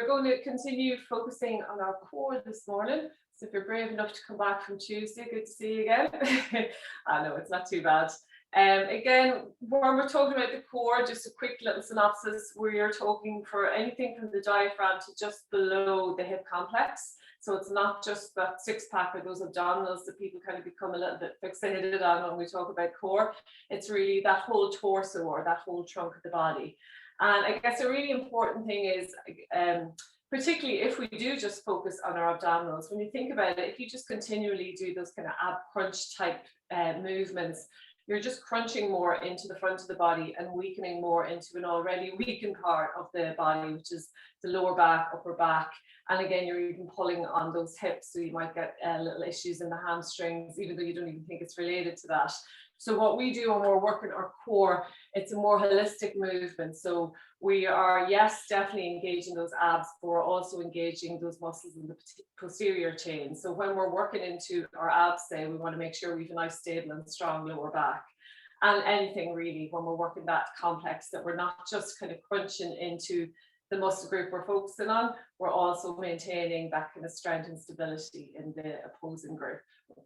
we're going to continue focusing on our core this morning. So if you're brave enough to come back from Tuesday, good to see you again. I know it's not too bad. Again, when we're talking about the core, just a quick little synopsis, we're talking for anything from the diaphragm to just below the hip complex. So it's not just that six-pack or those abdominals that people kind of become a little bit fixated on when we talk about core. It's really that whole torso or that whole trunk of the body. And I guess a really important thing is, particularly if we do just focus on our abdominals, when you think about it, if you just continually do those kind of ab crunch type movements, you're just crunching more into the front of the body and weakening more into an already weakened part of the body, which is the lower back, upper back. And again, you're even pulling on those hips, so you might get little issues in the hamstrings, even though you don't even think it's related to that. So what we do when we're working our core, it's a more holistic movement. So we are, yes, definitely engaging those abs, but we're also engaging those muscles in the posterior chain. So when we're working into our abs, say, we want to make sure we have a nice, stable and strong lower back. And anything really, when we're working that complex, that we're not just kind of crunching into the muscle group we're focusing on, we're also maintaining that kind of strength and stability in the opposing group.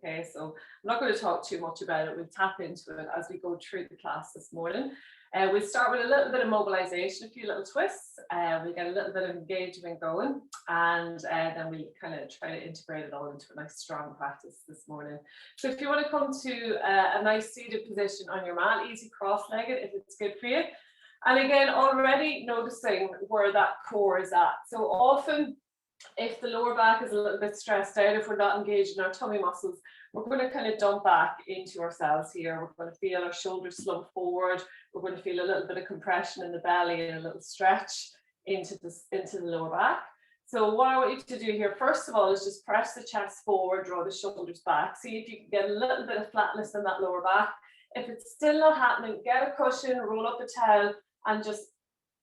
Okay, so I'm not going to talk too much about it. We'll tap into it as we go through the class this morning. We'll start with a little bit of mobilization, a few little twists. We'll get a little bit of engagement going, and then we kind of try to integrate it all into a nice strong practice this morning. So if you want to come to a nice seated position on your mat, easy cross-legged if it's good for you. And again, already noticing where that core is at. So often, if the lower back is a little bit stressed out, if we're not engaging our tummy muscles, we're going to kind of dump back into ourselves here. We're going to feel our shoulders slump forward. We're going to feel a little bit of compression in the belly and a little stretch into the lower back. So what I want you to do here, first of all, is just press the chest forward, draw the shoulders back. See if you can get a little bit of flatness in that lower back. If it's still not happening, get a cushion, roll up a towel, and just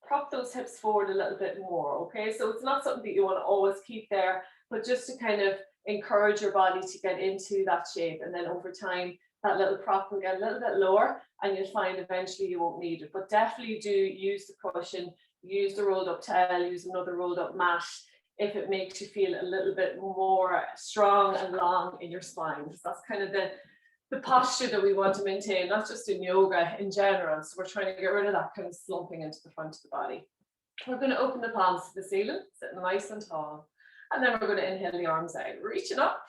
prop those hips forward a little bit more, okay? So it's not something that you want to always keep there, but just to kind of encourage your body to get into that shape. And then over time, that little prop will get a little bit lower and you'll find eventually you won't need it. But definitely do use the cushion, use the rolled up towel, use another rolled up mat if it makes you feel a little bit more strong and long in your spine. So that's kind of the posture that we want to maintain, not just in yoga in general. So we're trying to get rid of that kind of slumping into the front of the body. We're going to open the palms to the ceiling, sitting nice and tall. And then we're going to inhale the arms out, reaching up.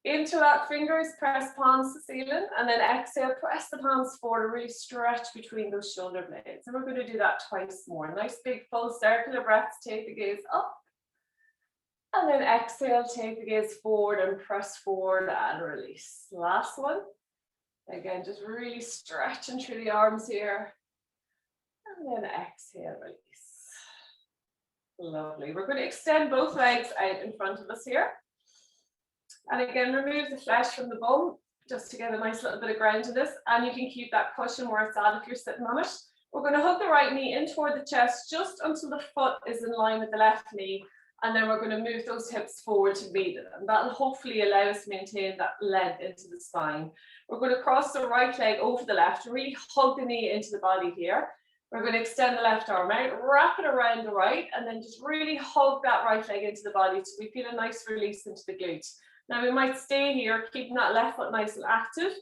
Interlock fingers, press palms to the ceiling, and then exhale, press the palms forward, really stretch between those shoulder blades. And we're going to do that twice more. Nice big full circular breaths, take the gaze up. And then exhale, take the gaze forward and press forward and release. Last one. Again, just really stretching through the arms here. And then exhale, release. Lovely. We're going to extend both legs out in front of us here. And again, remove the flesh from the bum just to get a nice little bit of ground in this. And you can keep that cushion where it's at if you're sitting on it. We're going to hug the right knee in toward the chest just until the foot is in line with the left knee. And then we're going to move those hips forward to meet it. And that'll hopefully allow us to maintain that length into the spine. We're going to cross the right leg over the left, really hug the knee into the body here. We're going to extend the left arm out, wrap it around the right, and then just really hug that right leg into the body so we feel a nice release into the glutes. Now we might stay here, keeping that left foot nice and active.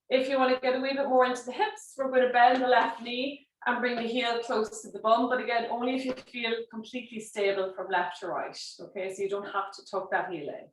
If you want to get a wee bit more into the hips, we're going to bend the left knee and bring the heel close to the bum, but again, only if you feel completely stable from left to right, okay? So you don't have to tuck that heel in.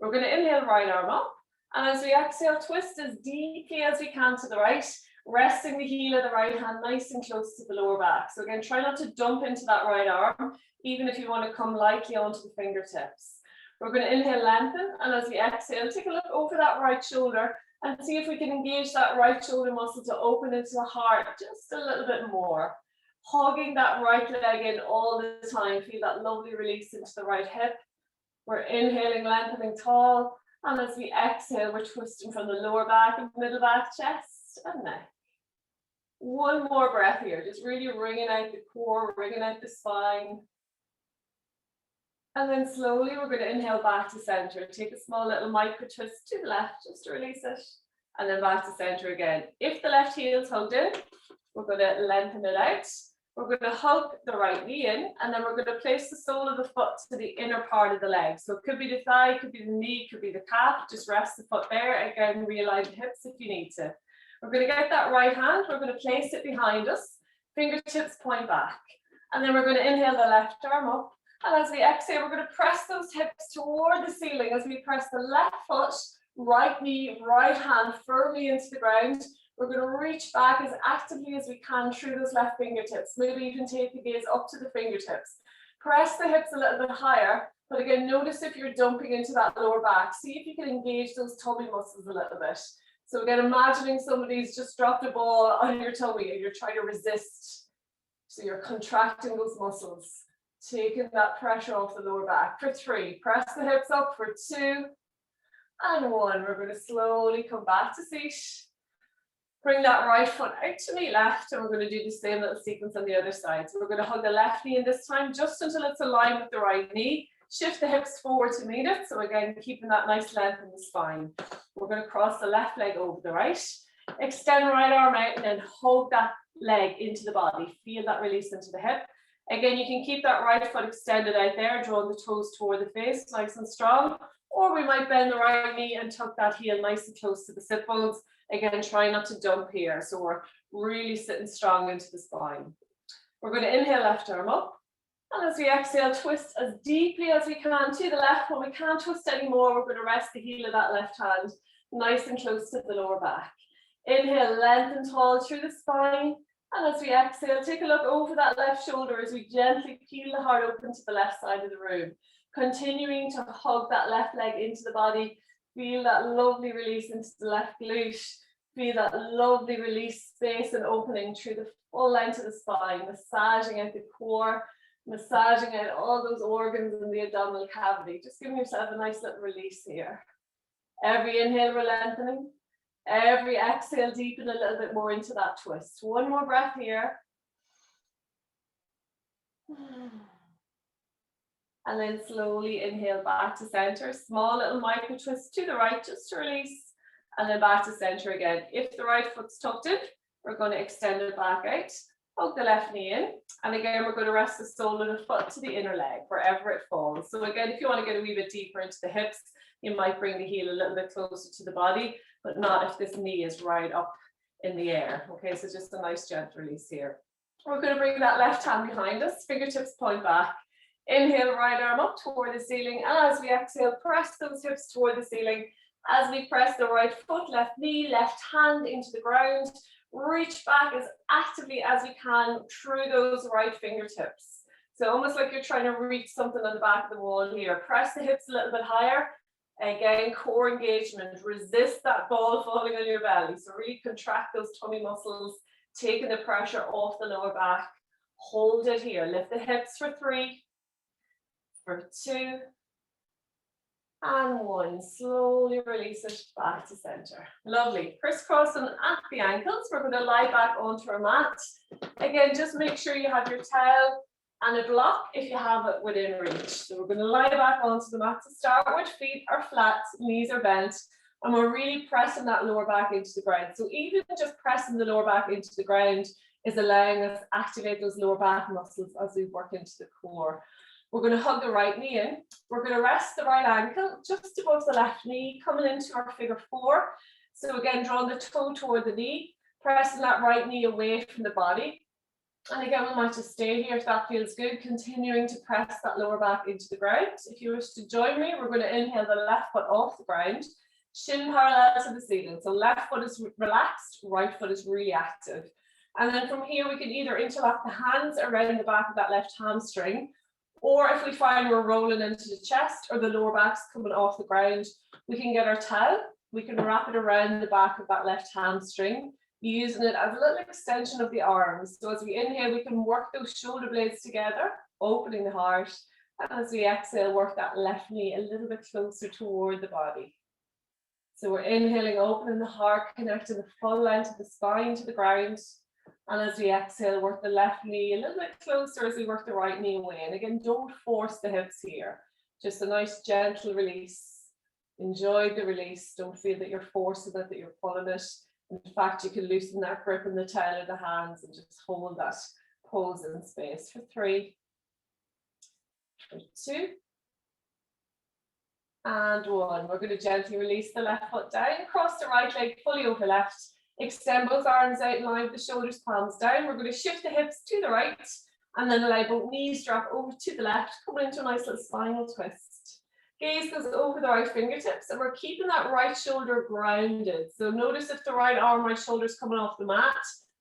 We're going to inhale right arm up, and as we exhale, twist as deeply as we can to the right, resting the heel of the right hand nice and close to the lower back. So again, try not to dump into that right arm, even if you want to come lightly onto the fingertips. We're going to inhale, lengthen, and as we exhale, take a look over that right shoulder and see if we can engage that right shoulder muscle to open into the heart just a little bit more. Hugging that right leg in all the time. Feel that lovely release into the right hip. We're inhaling, lengthening tall. And as we exhale, we're twisting from the lower back and middle back, chest and neck. One more breath here. Just really wringing out the core, wringing out the spine. And then slowly we're going to inhale back to center. Take a small little micro twist to the left just to release it. And then back to center again. If the left heel is hugged in, we're going to lengthen it out. We're going to hug the right knee in, and then we're going to place the sole of the foot to the inner part of the leg. So it could be the thigh, could be the knee, could be the calf. Just rest the foot there. Again, realign the hips if you need to. We're going to get that right hand. We're going to place it behind us. Fingertips point back. And then we're going to inhale the left arm up. And as we exhale, we're going to press those hips toward the ceiling as we press the left foot, right knee, right hand firmly into the ground. We're going to reach back as actively as we can through those left fingertips. Maybe you can take the gaze up to the fingertips. Press the hips a little bit higher, but again, notice if you're dumping into that lower back. See if you can engage those tummy muscles a little bit. So again, imagining somebody's just dropped a ball on your tummy and you're trying to resist. So you're contracting those muscles, taking that pressure off the lower back. For 3, press the hips up. For 2 and 1, we're going to slowly come back to seat. Bring that right foot out to meet left, and we're going to do the same little sequence on the other side. So we're going to hug the left knee in this time, just until it's aligned with the right knee. Shift the hips forward to meet it. So again, keeping that nice length in the spine. We're going to cross the left leg over the right. Extend the right arm out and then hug that leg into the body. Feel that release into the hip. Again, you can keep that right foot extended out there, drawing the toes toward the face, nice and strong. Or we might bend the right knee and tuck that heel nice and close to the sit bones. Again, try not to dump here. So we're really sitting strong into the spine. We're going to inhale left arm up. And as we exhale, twist as deeply as we can to the left. When we can't twist anymore, we're going to rest the heel of that left hand nice and close to the lower back. Inhale, lengthen tall through the spine. And as we exhale, take a look over that left shoulder as we gently peel the heart open to the left side of the room. Continuing to hug that left leg into the body. Feel that lovely release into the left glute. Feel that lovely release, space and opening through the full length of the spine, massaging out the core, massaging out all those organs in the abdominal cavity. Just giving yourself a nice little release here. Every inhale, we're lengthening. Every exhale, deepen a little bit more into that twist. One more breath here. And then slowly inhale back to center. Small little micro twist to the right, just to release. And then back to center again. If the right foot's tucked in, we're going to extend it back out. Hug the left knee in. And again, we're going to rest the sole of the foot to the inner leg, wherever it falls. So again, if you want to get a wee bit deeper into the hips, you might bring the heel a little bit closer to the body, but not if this knee is right up in the air. Okay, so just a nice gentle release here. We're going to bring that left hand behind us, fingertips point back. Inhale, right arm up toward the ceiling. And as we exhale, press those hips toward the ceiling. As we press the right foot, left knee, left hand into the ground. Reach back as actively as we can through those right fingertips. So almost like you're trying to reach something on the back of the wall here. Press the hips a little bit higher. Again, core engagement. Resist that ball falling on your belly. So really contract those tummy muscles, taking the pressure off the lower back. Hold it here. Lift the hips for 3, for 2, and 1. Slowly release it back to center. Lovely. Crisscrossing at the ankles. We're going to lie back onto our mat. Again, just make sure you have your towel and a block if you have it within reach. So we're going to lie back onto the mat to start with. Feet are flat, knees are bent, and we're really pressing that lower back into the ground. So even just pressing the lower back into the ground is allowing us to activate those lower back muscles as we work into the core. We're going to hug the right knee in. We're going to rest the right ankle just above the left knee, coming into our figure 4. So again, drawing the toe toward the knee, pressing that right knee away from the body. And again, we might just stay here if that feels good, continuing to press that lower back into the ground. If you wish to join me, we're going to inhale the left foot off the ground, shin parallel to the ceiling. So left foot is relaxed, right foot is really active. And then from here, we can either interlock the hands around the back of that left hamstring, or if we find we're rolling into the chest or the lower back's coming off the ground, we can get our towel, we can wrap it around the back of that left hamstring, using it as a little extension of the arms. So as we inhale, we can work those shoulder blades together, opening the heart. And as we exhale, work that left knee a little bit closer toward the body. So we're inhaling, opening the heart, connecting the full length of the spine to the ground. And as we exhale, work the left knee a little bit closer as we work the right knee away. And again, don't force the hips here. Just a nice gentle release. Enjoy the release. Don't feel that you're forcing it, that you're pulling it. In fact, you can loosen that grip in the tail of the hands and just hold that pose in space for 3, for 2, and 1. We're going to gently release the left foot down, cross the right leg fully over left, extend both arms out in line with the shoulders, palms down. We're going to shift the hips to the right, and then allow both knees drop over to the left, coming into a nice little spinal twist. Gaze goes over the right fingertips, and we're keeping that right shoulder grounded. So notice if the right arm, right shoulder is coming off the mat,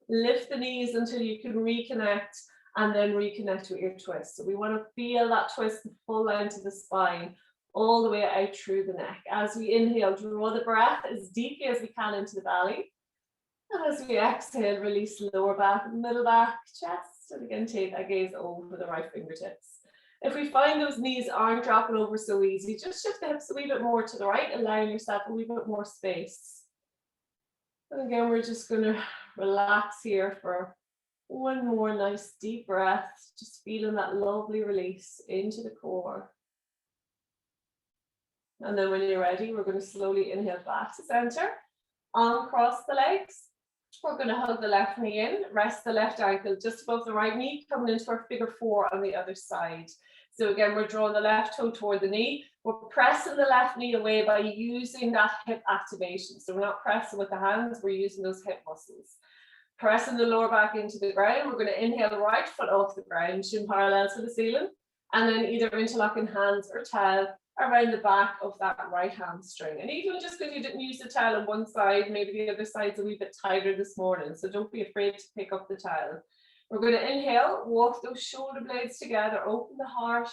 lift the knees until you can reconnect, and then reconnect with your twist. So we want to feel that twist the full length of the spine, all the way out through the neck. As we inhale, draw the breath as deeply as we can into the belly. And as we exhale, release lower back, middle back, chest. And again, take that gaze over the right fingertips. If we find those knees aren't dropping over so easy, just shift the hips a wee bit more to the right, allowing yourself a wee bit more space. And again, we're just going to relax here for one more nice deep breath, just feeling that lovely release into the core. And then when you're ready, we're going to slowly inhale back to center, uncross the legs. We're going to hug the left knee in, rest the left ankle just above the right knee, coming into our figure 4 on the other side. So again, we're drawing the left toe toward the knee. We're pressing the left knee away by using that hip activation. So we're not pressing with the hands, we're using those hip muscles. Pressing the lower back into the ground. We're going to inhale the right foot off the ground, shin parallel to the ceiling, and then either interlocking hands or towel around the back of that right hamstring. And even just because you didn't use the towel on one side, maybe the other side's a wee bit tighter this morning, so don't be afraid to pick up the towel. We're going to inhale, walk those shoulder blades together, open the heart,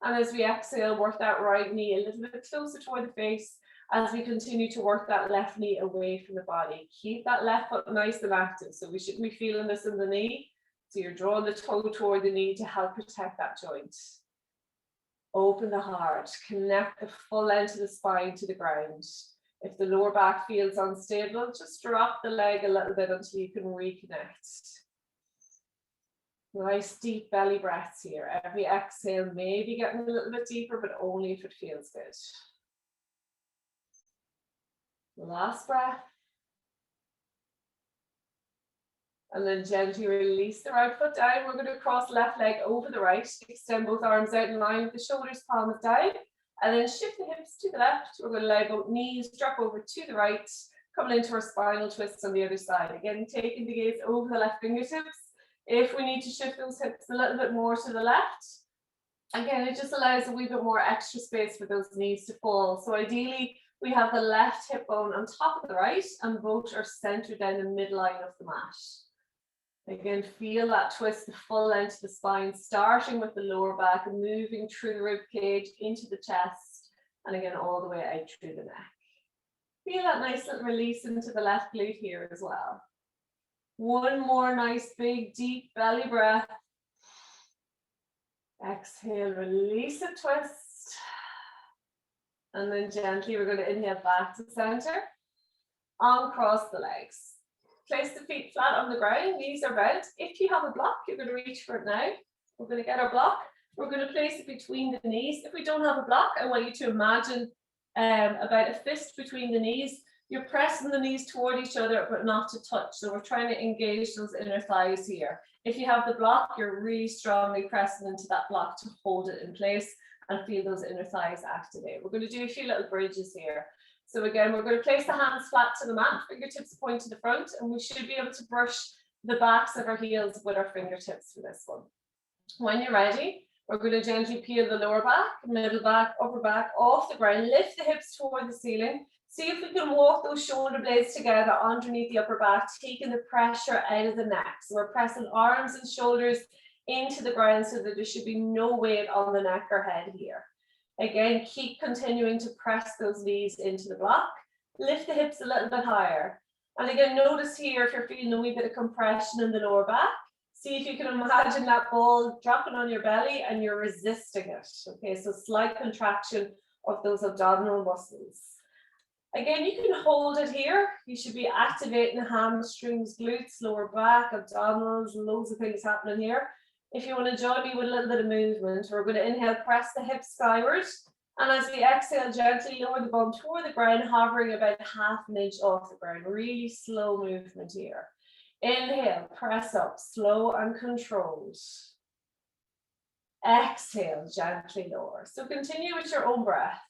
and as we exhale, work that right knee a little bit closer toward the face as we continue to work that left knee away from the body. Keep that left foot nice and active, so we shouldn't be feeling this in the knee, so you're drawing the toe toward the knee to help protect that joint. Open the heart, connect the full length of the spine to the ground. If the lower back feels unstable, just drop the leg a little bit until you can reconnect. Nice deep belly breaths here. Every exhale may be getting a little bit deeper, but only if it feels good. Last breath. And then gently release the right foot down. We're going to cross left leg over the right. Extend both arms out in line with the shoulders, palms down. And then shift the hips to the left. We're going to allow both knees drop over to the right, coming into our spinal twists on the other side. Again, taking the gaze over the left fingertips. If we need to shift those hips a little bit more to the left, again, it just allows a wee bit more extra space for those knees to fall. So ideally, we have the left hip bone on top of the right, and both are centered down the midline of the mat. Again, feel that twist the full length of the spine, starting with the lower back and moving through the rib cage into the chest, and again, all the way out through the neck. Feel that nice little release into the left glute here as well. One more nice big deep belly breath. Exhale, release a twist. And then gently we're going to inhale back to center. Uncross the legs. Place the feet flat on the ground, knees are bent. If you have a block, you're going to reach for it now. We're going to get our block. We're going to place it between the knees. If we don't have a block, I want you to imagine about a fist between the knees. You're pressing the knees toward each other, but not to touch. So we're trying to engage those inner thighs here. If you have the block, you're really strongly pressing into that block to hold it in place and feel those inner thighs activate. We're going to do a few little bridges here. So again, we're going to place the hands flat to the mat, fingertips point to the front, and we should be able to brush the backs of our heels with our fingertips for this one. When you're ready, we're going to gently peel the lower back, middle back, upper back off the ground, lift the hips toward the ceiling. See if we can walk those shoulder blades together underneath the upper back, taking the pressure out of the neck. So we're pressing arms and shoulders into the ground so that there should be no weight on the neck or head here. Again, keep continuing to press those knees into the block. Lift the hips a little bit higher. And again, notice here if you're feeling a wee bit of compression in the lower back, see if you can imagine that ball dropping on your belly and you're resisting it. Okay, so slight contraction of those abdominal muscles. Again, you can hold it here. You should be activating hamstrings, glutes, lower back, abdominals, loads of things happening here. If you want to join me with a little bit of movement, we're going to inhale, press the hips skyward. And as we exhale, gently lower the bum toward the ground, hovering about 1/2 inch off the ground. Really slow movement here. Inhale, press up, slow and controlled. Exhale, gently lower. So continue with your own breath.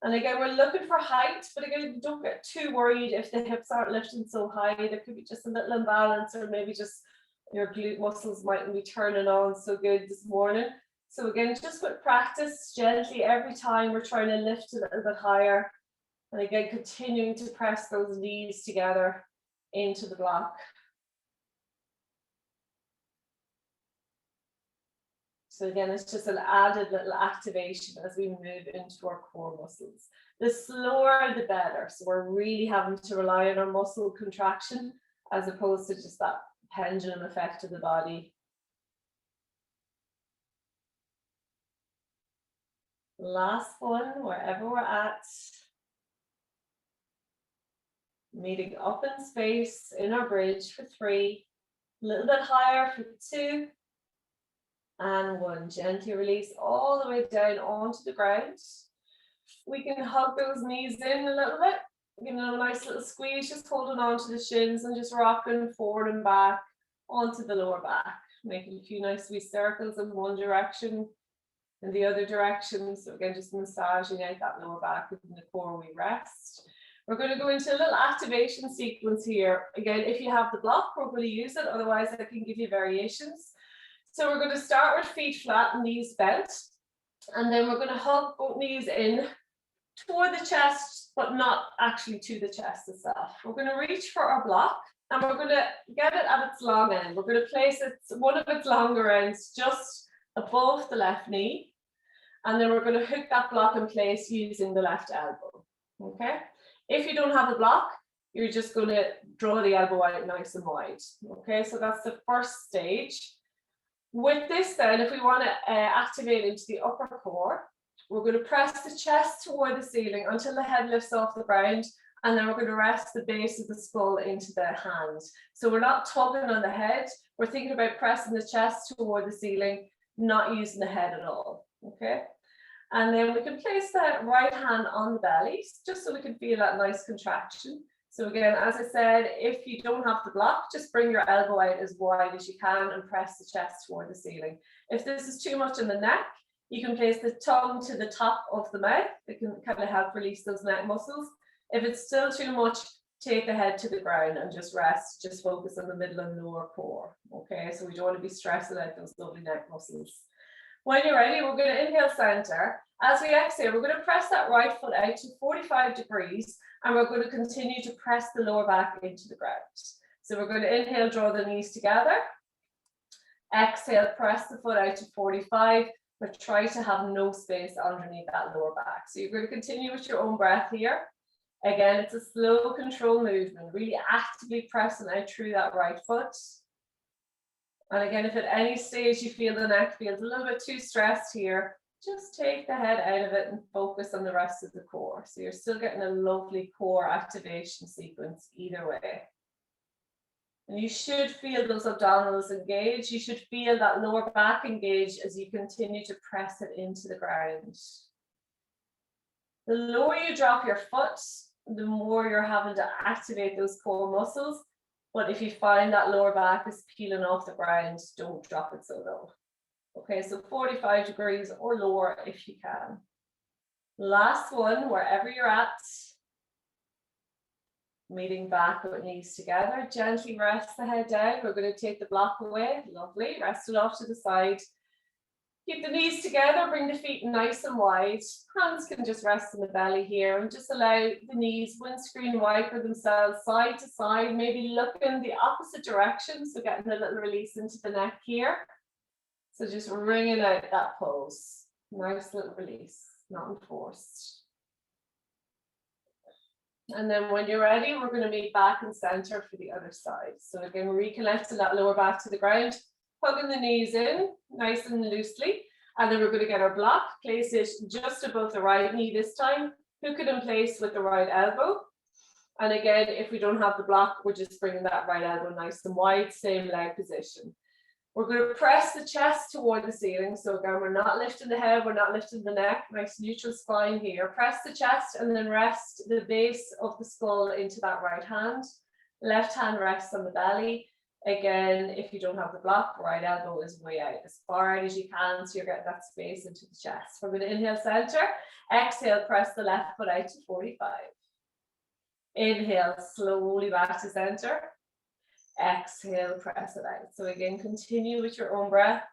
And again, we're looking for height, but again, don't get too worried if the hips aren't lifting so high. There could be just a little imbalance, or maybe just your glute muscles mightn't be turning on so good this morning. So again, just with practice, gently every time we're trying to lift a little bit higher. And again, continuing to press those knees together into the block. So again, it's just an added little activation as we move into our core muscles. The slower, the better. So we're really having to rely on our muscle contraction as opposed to just that pendulum effect of the body. Last one, wherever we're at. Meeting up in space in our bridge for 3. A little bit higher for 2. And 1. Gently release all the way down onto the ground. We can hug those knees in a little bit. Give them a nice little squeeze, just holding on to the shins and just rocking forward and back onto the lower back. Making a few nice wee circles in one direction and the other direction. So again, just massaging out that lower back within the core we rest. We're going to go into a little activation sequence here. Again, if you have the block, we're going to use it. Otherwise, I can give you variations. So we're going to start with feet flat and knees bent. And then we're going to hug both knees in toward the chest, but not actually to the chest itself. We're going to reach for our block and we're going to get it at its long end. We're going to place it, one of its longer ends, just above the left knee. And then we're going to hook that block in place using the left elbow. Okay. If you don't have a block, you're just going to draw the elbow out nice and wide. Okay. So that's the first stage. With this then, if we want to activate into the upper core, we're going to press the chest toward the ceiling until the head lifts off the ground, and then we're going to rest the base of the skull into the hands. So we're not tugging on the head, we're thinking about pressing the chest toward the ceiling, not using the head at all, okay? And then we can place the right hand on the belly, just so we can feel that nice contraction. So again, as I said, if you don't have the block, just bring your elbow out as wide as you can and press the chest toward the ceiling. If this is too much in the neck, you can place the tongue to the top of the mouth. It can kind of help release those neck muscles. If it's still too much, take the head to the ground and just rest. Just focus on the middle and lower core. Okay, so we don't want to be stressing out those lovely neck muscles. When you're ready, we're going to inhale center. As we exhale, we're going to press that right foot out to 45 degrees, and we're going to continue to press the lower back into the ground. So we're going to inhale, draw the knees together. Exhale, press the foot out to 45, but try to have no space underneath that lower back. So you're going to continue with your own breath here. Again, it's a slow control movement, really actively pressing out through that right foot. And again, if at any stage you feel the neck feels a little bit too stressed here, just take the head out of it and focus on the rest of the core. So you're still getting a lovely core activation sequence either way. And you should feel those abdominals engage. You should feel that lower back engage as you continue to press it into the ground. The lower you drop your foot, the more you're having to activate those core muscles. But if you find that lower back is peeling off the ground, don't drop it so low. Okay, so 45 degrees or lower if you can. Last one, wherever you're at. Meeting back with knees together. Gently rest the head down. We're going to take the block away. Lovely. Rest it off to the side. Keep the knees together. Bring the feet nice and wide. Hands can just rest in the belly here, and just allow the knees windscreen wiper themselves side to side. Maybe look in the opposite direction. So getting a little release into the neck here. So just wringing out that pose. Nice little release, not enforced. And then when you're ready, we're going to meet back in center for the other side. So again, reconnecting that lower back to the ground, hugging the knees in nice and loosely. And then we're going to get our block, place it just above the right knee this time, hook it in place with the right elbow. And again, if we don't have the block, we're just bringing that right elbow nice and wide, same leg position. We're going to press the chest toward the ceiling. So again, we're not lifting the head, we're not lifting the neck, nice neutral spine here. Press the chest and then rest the base of the skull into that right hand. Left hand rests on the belly. Again, if you don't have the block, right elbow is way out as far out as you can, so you're getting that space into the chest. We're going to inhale center, exhale, press the left foot out to 45. Inhale, slowly back to center. Exhale, press it out. So again, continue with your own breath,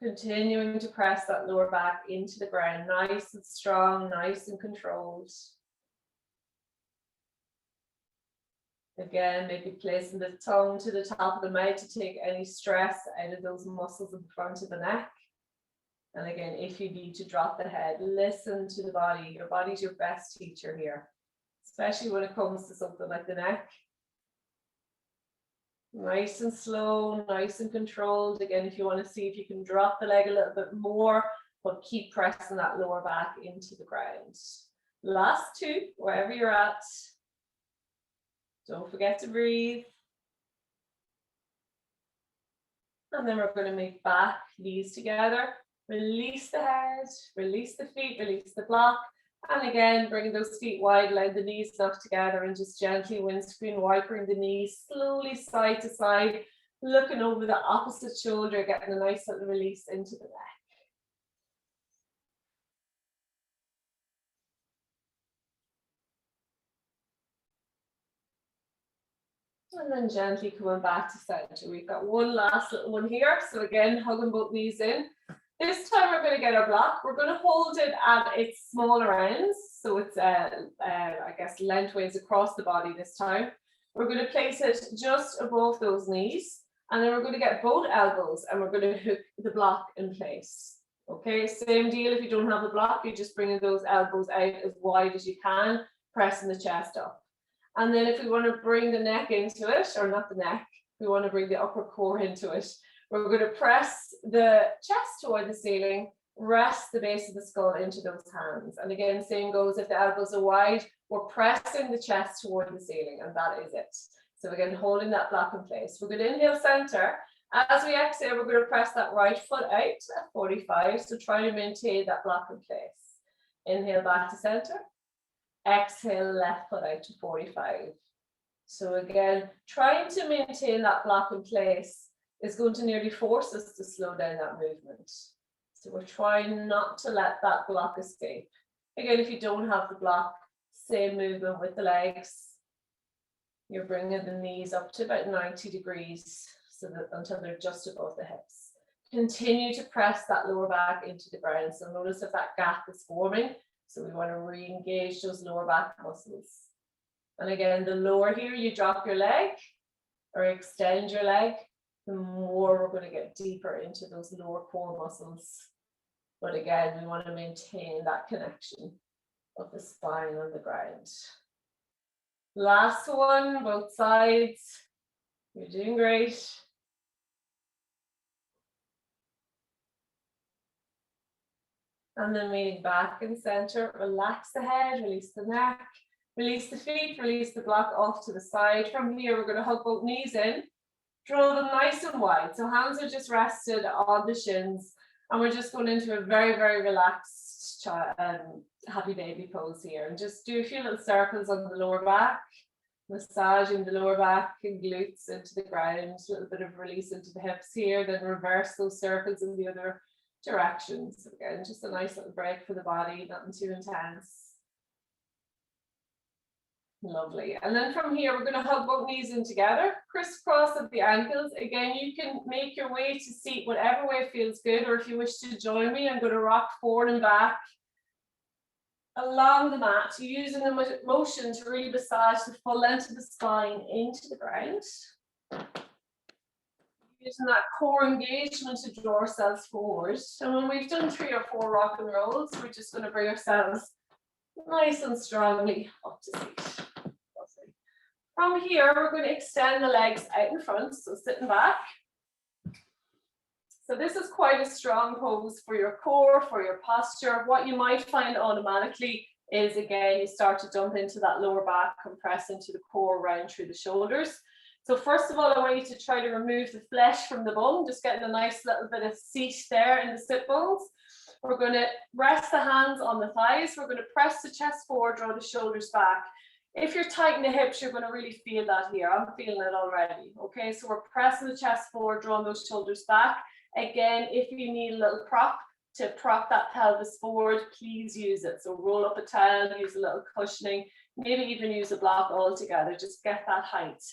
continuing to press that lower back into the ground, nice and strong, nice and controlled. Again, maybe placing the tongue to the top of the mouth to take any stress out of those muscles in the front of the neck. And again, if you need to drop the head, listen to the body. Your body's your best teacher here, especially when it comes to something like the neck. Nice and slow, nice and controlled. Again, if you want to see if you can drop the leg a little bit more, but keep pressing that lower back into the ground. Last two, wherever you're at. Don't forget to breathe. And then we're going to make back knees together. Release the head, release the feet, release the block. And again, bring those feet wide, allow the knees knock together and just gently windscreen wiping the knees slowly side to side, looking over the opposite shoulder, getting a nice little release into the neck. And then gently coming back to center. We've got one last little one here. So again, hugging both knees in. This time we're going to get our block. We're going to hold it at its smaller ends. So it's, I guess, lengthways across the body this time. We're going to place it just above those knees. And then we're going to get both elbows and we're going to hook the block in place. Okay, same deal. If you don't have the block, you're just bringing those elbows out as wide as you can, pressing the chest up. And then if we want to bring the neck into it, or not the neck, we want to bring the upper core into it. We're going to press the chest toward the ceiling, rest the base of the skull into those hands. And again, same goes if the elbows are wide, we're pressing the chest toward the ceiling, and that is it. So again, holding that block in place. We're going to inhale center. As we exhale, we're going to press that right foot out at 45. So try to maintain that block in place. Inhale back to center. Exhale, left foot out to 45. So again, trying to maintain that block in place is going to nearly force us to slow down that movement. So we're trying not to let that block escape. Again, if you don't have the block, same movement with the legs. You're bringing the knees up to about 90 degrees so that until they're just above the hips. Continue to press that lower back into the ground. So notice if that gap is forming. So we want to re-engage those lower back muscles. And again, the lower here you drop your leg or extend your leg, the more we're going to get deeper into those lower core muscles. But again, we want to maintain that connection of the spine and the ground. Last one, both sides. You're doing great. And then leaning back in center, relax the head, release the neck, release the feet, release the block off to the side. From here, we're going to hug both knees in, draw them nice and wide. So hands are just rested on the shins. And we're just going into a very, very relaxed happy baby pose here. And just do a few little circles on the lower back, massaging the lower back and glutes into the ground, a little bit of release into the hips here, then reverse those circles in the other directions. Again, just a nice little break for the body, nothing too intense. Lovely. And then from here, we're going to hug both knees in together, crisscross at the ankles. Again, you can make your way to seat whatever way feels good, or if you wish to join me, I'm going to rock forward and back along the mat, using the motion to really massage the full length of the spine into the ground. Using that core engagement to draw ourselves forward. And when we've done 3 or 4 rock and rolls, we're just going to bring ourselves nice and strongly up to seat. Lovely. From here, we're going to extend the legs out in front, so sitting back. So this is quite a strong pose for your core, for your posture. What you might find automatically is, again, you start to dump into that lower back, compress into the core, round through the shoulders. So first of all, I want you to try to remove the flesh from the bum, just getting a nice little bit of seat there in the sit bones. We're going to rest the hands on the thighs. We're going to press the chest forward, draw the shoulders back. If you're tight in the hips, you're going to really feel that here. I'm feeling it already. Okay, so we're pressing the chest forward, drawing those shoulders back. Again, if you need a little prop to prop that pelvis forward, please use it. So roll up a towel, use a little cushioning, maybe even use a block altogether. Just get that height.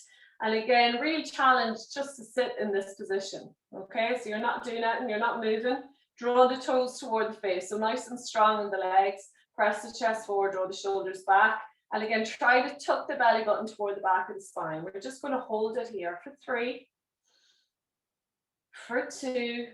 And again, really challenge just to sit in this position. Okay, so you're not doing it and you're not moving. Draw the toes toward the face. So nice and strong in the legs. Press the chest forward, draw the shoulders back. And again, try to tuck the belly button toward the back of the spine. We're just going to hold it here for 3, for 2,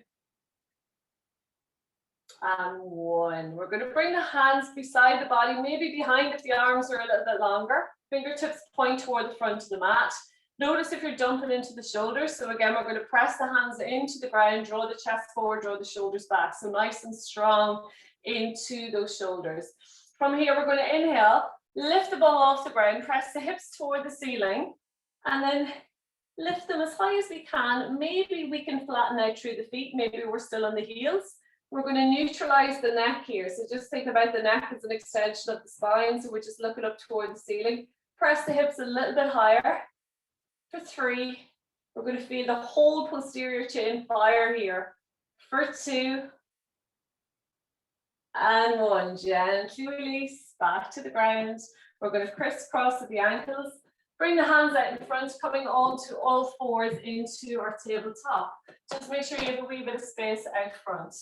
and 1. We're going to bring the hands beside the body, maybe behind if the arms are a little bit longer. Fingertips point toward the front of the mat. Notice if you're dumping into the shoulders. So again, we're going to press the hands into the ground, draw the chest forward, draw the shoulders back. So nice and strong into those shoulders. From here, we're going to inhale. Lift the ball off the ground, press the hips toward the ceiling, and then lift them as high as we can. Maybe we can flatten out through the feet. Maybe we're still on the heels. We're going to neutralize the neck here. So just think about the neck as an extension of the spine. So we're just looking up toward the ceiling. Press the hips a little bit higher. For 3, we're going to feel the whole posterior chin fire here. For 2, and 1. Gently release. Back to the ground. We're going to crisscross at the ankles. Bring the hands out in front, coming onto all fours into our tabletop. Just make sure you have a wee bit of space out front.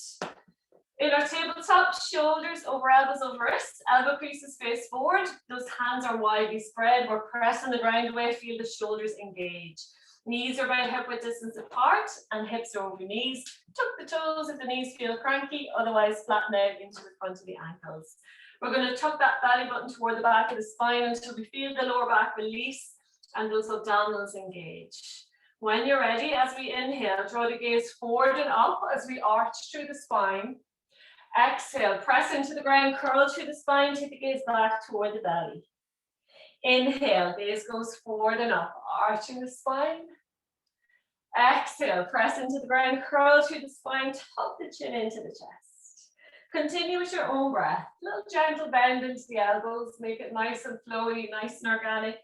In our tabletop, shoulders over elbows over wrists, elbow creases face forward. Those hands are widely spread. We're pressing the ground away. Feel the shoulders engage. Knees are about hip width distance apart and hips are over knees. Tuck the toes if the knees feel cranky, otherwise flatten out into the front of the ankles. We're going to tuck that belly button toward the back of the spine until we feel the lower back release and those abdominals engage. When you're ready, as we inhale, draw the gaze forward and up as we arch through the spine. Exhale, press into the ground, curl through the spine, take the gaze back toward the belly. Inhale, gaze goes forward and up, arching the spine. Exhale, press into the ground, curl through the spine, tuck the chin into the chest. Continue with your own breath. Little gentle bend into the elbows, make it nice and flowy, nice and organic.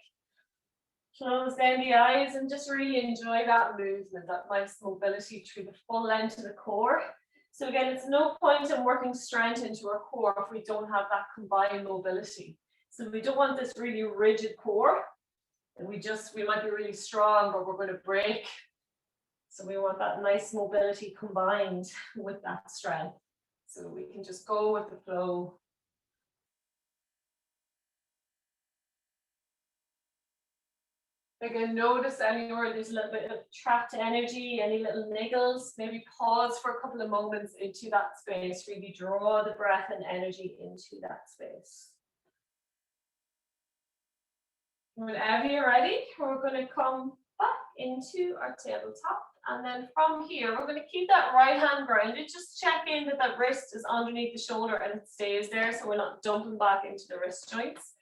Close down the eyes and just really enjoy that movement, that nice mobility through the full length of the core. So again, it's no point in working strength into our core if we don't have that combined mobility. So we don't want this really rigid core, and we might be really strong, but we're going to break. So we want that nice mobility combined with that strength. So we can just go with the flow. Again, notice anywhere there's a little bit of trapped energy, any little niggles, maybe pause for a couple of moments into that space, really draw the breath and energy into that space. Whenever you're ready, we're going to come back into our tabletop. And then from here, we're going to keep that right hand grounded. Just check in that that wrist is underneath the shoulder and it stays there, so we're not dumping back into the wrist joints.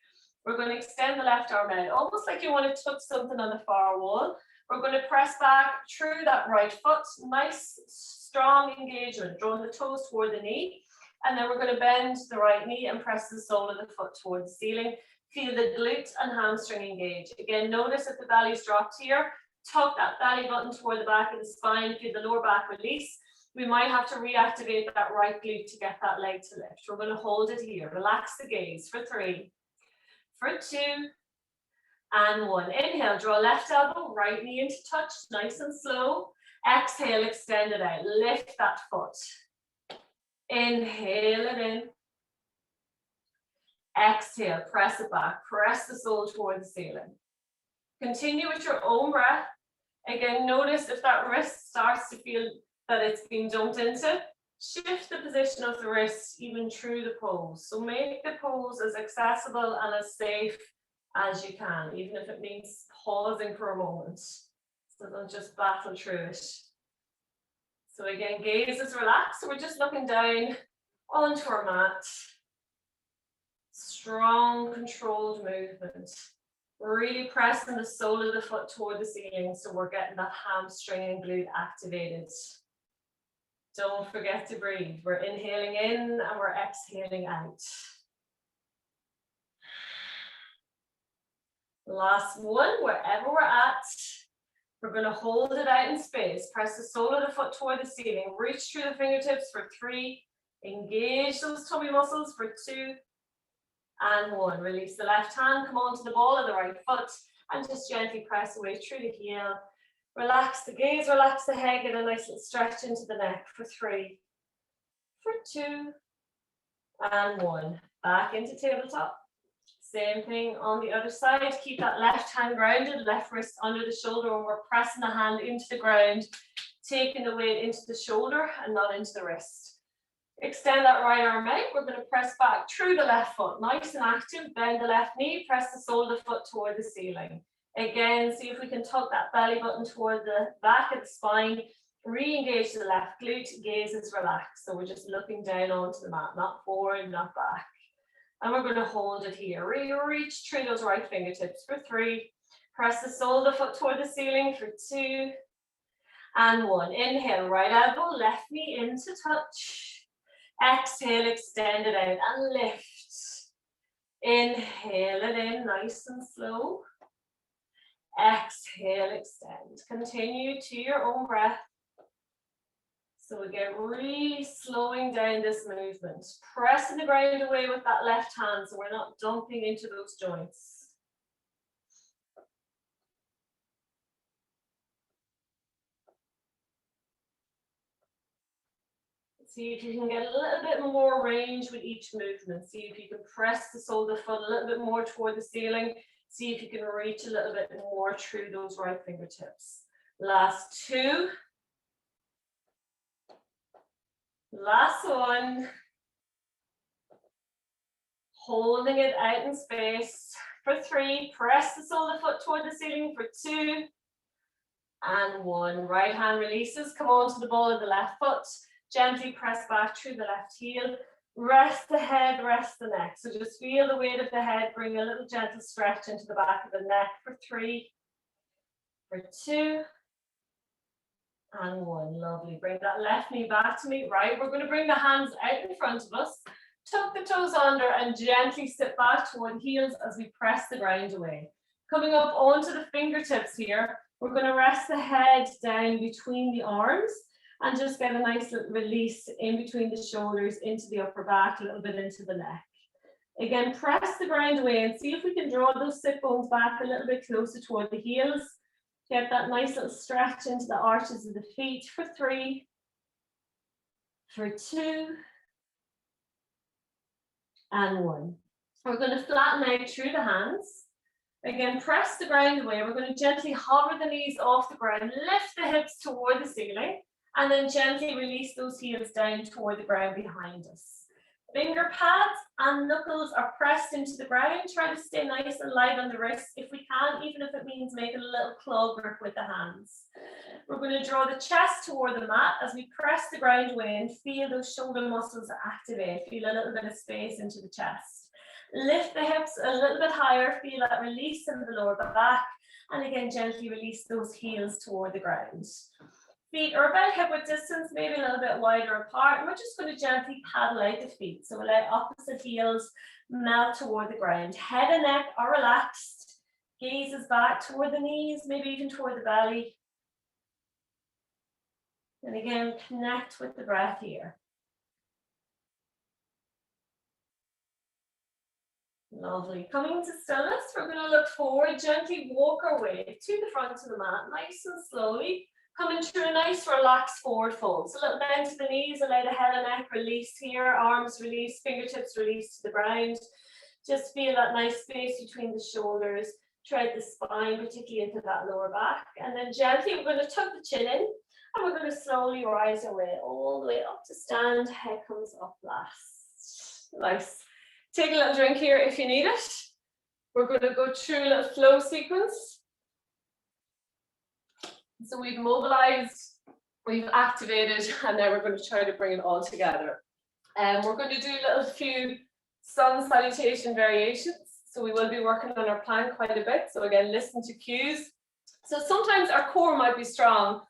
We're going to extend the left arm out, almost like you want to touch something on the far wall. We're going to press back through that right foot. Nice, strong engagement, drawing the toes toward the knee. And then we're going to bend the right knee and press the sole of the foot towards the ceiling. Feel the glute and hamstring engage. Again, notice if the belly's dropped here. Tuck that belly button toward the back of the spine. Feel the lower back release. We might have to reactivate that right glute to get that leg to lift. We're going to hold it here. Relax the gaze for 3, for 2, and 1. Inhale, draw left elbow, right knee into touch, nice and slow. Exhale, extend it out. Lift that foot. Inhale it in. Exhale, press it back. Press the sole toward the ceiling. Continue with your own breath. Again, notice if that wrist starts to feel that it's being dumped into, shift the position of the wrist even through the pose. So make the pose as accessible and as safe as you can, even if it means pausing for a moment. So don't just battle through it. So again, gaze is relaxed. So we're just looking down onto our mat. Strong, controlled movement. We're really pressing the sole of the foot toward the ceiling, so we're getting that hamstring and glute activated. Don't forget to breathe. We're inhaling in and we're exhaling out. Last one, wherever we're at. We're going to hold it out in space. Press the sole of the foot toward the ceiling. Reach through the fingertips for 3. Engage those tummy muscles for 2. And 1. Release the left hand. Come onto the ball of the right foot. And just gently press away through the heel. Relax the gaze, relax the head. Get a nice little stretch into the neck for 3. For 2. And 1. Back into tabletop. Same thing on the other side. Keep that left hand grounded, left wrist under the shoulder, and we're pressing the hand into the ground, taking the weight into the shoulder and not into the wrist. Extend that right arm out. We're going to press back through the left foot, nice and active. Bend the left knee, press the sole of the foot toward the ceiling. Again, see if we can tuck that belly button toward the back of the spine. Re-engage the left glute, gaze is relaxed. So we're just looking down onto the mat, not forward, not back. And we're going to hold it here. Reach through those right fingertips for 3. Press the sole of the foot toward the ceiling for 2. And 1. Inhale, right elbow, left knee into touch. Exhale, extend it out and lift. Inhale it in, nice and slow. Exhale, extend. Continue to your own breath. So again, really slowing down this movement. Pressing the ground away with that left hand so we're not dumping into those joints. See if you can get a little bit more range with each movement. See if you can press the sole of the foot a little bit more toward the ceiling. See if you can reach a little bit more through those right fingertips. Last 2. Last 1. Holding it out in space for 3. Press the sole of the foot toward the ceiling for 2. And 1. Right hand releases. Come onto the ball of the left foot. Gently press back through the left heel. Rest the head, rest the neck. So just feel the weight of the head. Bring a little gentle stretch into the back of the neck for 3. For 2. And 1. Lovely. Bring that left knee back to me. Right. We're going to bring the hands out in front of us. Tuck the toes under and gently sit back toward heels as we press the ground away. Coming up onto the fingertips here, we're going to rest the head down between the arms and just get a nice little release in between the shoulders into the upper back, a little bit into the neck. Again, press the ground away and see if we can draw those sit bones back a little bit closer toward the heels. Get that nice little stretch into the arches of the feet for 3. For 2. And 1. We're going to flatten out through the hands. Again, press the ground away. We're going to gently hover the knees off the ground, lift the hips toward the ceiling, and then gently release those heels down toward the ground behind us. Finger pads and knuckles are pressed into the ground. Try to stay nice and light on the wrists if we can, even if it means making a little claw grip with the hands. We're going to draw the chest toward the mat as we press the ground away and feel those shoulder muscles activate. Feel a little bit of space into the chest. Lift the hips a little bit higher. Feel that release in the lower back. And again, gently release those heels toward the ground. Feet are about hip width distance, maybe a little bit wider apart. And we're just going to gently paddle out the feet. So we'll let opposite heels melt toward the ground. Head and neck are relaxed. Gaze is back toward the knees, maybe even toward the belly. And again, connect with the breath here. Lovely. Coming to stillness, we're going to look forward, gently walk our way to the front of the mat, nice and slowly. Coming through a nice relaxed forward fold. So a little bend to the knees, allow the head and neck release here, arms release, fingertips release to the ground. Just feel that nice space between the shoulders, tread the spine, particularly into that lower back. And then gently, we're going to tuck the chin in, and we're going to slowly rise our way all the way up to stand. Head comes up last. Nice. Take a little drink here if you need it. We're going to go through a little flow sequence. So we've mobilized, we've activated, and now we're going to try to bring it all together. And we're going to do a little few sun salutation variations. So we will be working on our plank quite a bit. So again, listen to cues. So sometimes our core might be strong,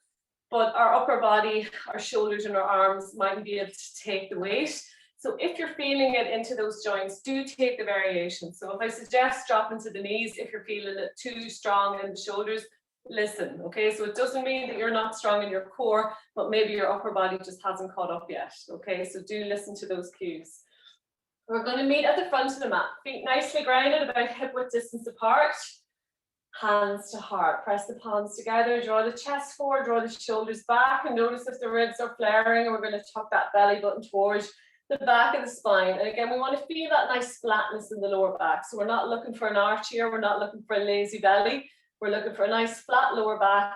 but our upper body, our shoulders and our arms mightn't be able to take the weight. So if you're feeling it into those joints, do take the variation. So if I suggest dropping to the knees, if you're feeling it too strong in the shoulders, listen, okay? So it doesn't mean that you're not strong in your core, but maybe your upper body just hasn't caught up yet, okay? So do listen to those cues. We're going to meet at the front of the mat, feet nicely grounded, about hip width distance apart. Hands to heart, press the palms together, draw the chest forward, draw the shoulders back, and notice if the ribs are flaring, and we're going to tuck that belly button towards the back of the spine. And again, we want to feel that nice flatness in the lower back. So we're not looking for an arch here, we're not looking for a lazy belly, we're looking for a nice flat lower back,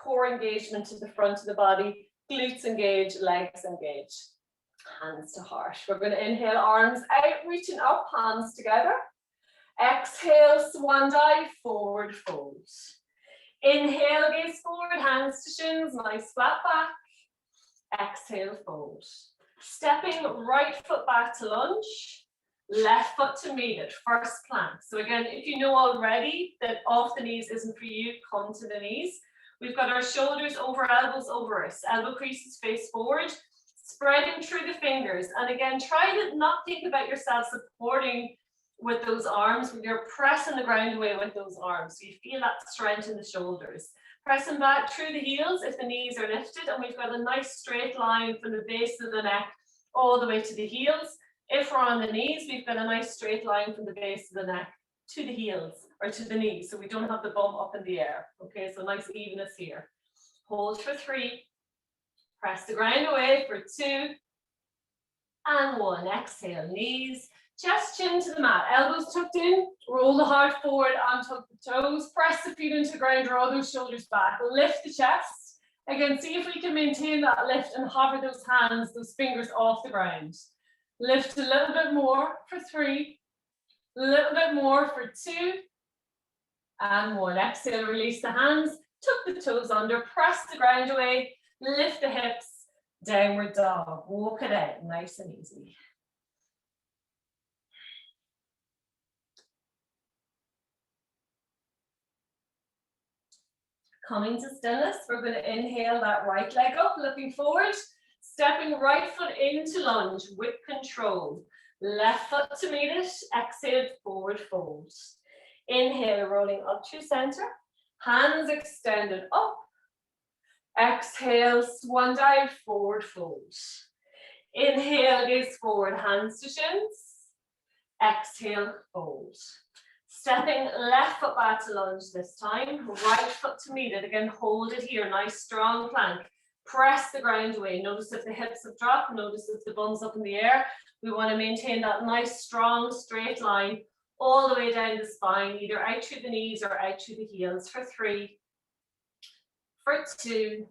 core engagement to the front of the body, glutes engage, legs engage. Hands to heart. We're going to inhale, arms out, reaching up, hands together. Exhale, swan dive, forward fold. Inhale, gaze forward, hands to shins, nice flat back. Exhale, fold. Stepping right foot back to lunge, left foot to meet it, first plank. So again, if you know already that off the knees isn't for you, come to the knees. We've got our shoulders over elbows over us, elbow creases face forward, spreading through the fingers. And again, try to not think about yourself supporting with those arms when you're pressing the ground away with those arms. So you feel that strength in the shoulders. Pressing back through the heels if the knees are lifted, and we've got a nice straight line from the base of the neck all the way to the heels. If we're on the knees, we've got a nice straight line from the base of the neck to the heels or to the knees, so we don't have the bum up in the air. Okay, so nice evenness here. Hold for 3. Press the ground away for 2 and 1. Exhale, knees. Chest, chin to the mat, elbows tucked in, roll the heart forward, untuck the toes, press the feet into the ground, draw those shoulders back, lift the chest. Again, see if we can maintain that lift and hover those hands, those fingers off the ground. Lift a little bit more for 3, a little bit more for 2, and 1. Exhale, release the hands, tuck the toes under, press the ground away, lift the hips, downward dog, walk it out, nice and easy. Coming to stillness, we're going to inhale that right leg up, looking forward, stepping right foot into lunge with control. Left foot to meet it, exhale, forward fold. Inhale, rolling up through center, hands extended up. Exhale, swan dive, forward fold. Inhale, gaze forward, hands to shins. Exhale, fold. Stepping left foot back to lunge this time, right foot to meet it. Again, hold it here, nice strong plank. Press the ground away. Notice if the hips have dropped, notice if the bum's up in the air. We want to maintain that nice, strong, straight line all the way down the spine, either out through the knees or out through the heels for 3, for 2,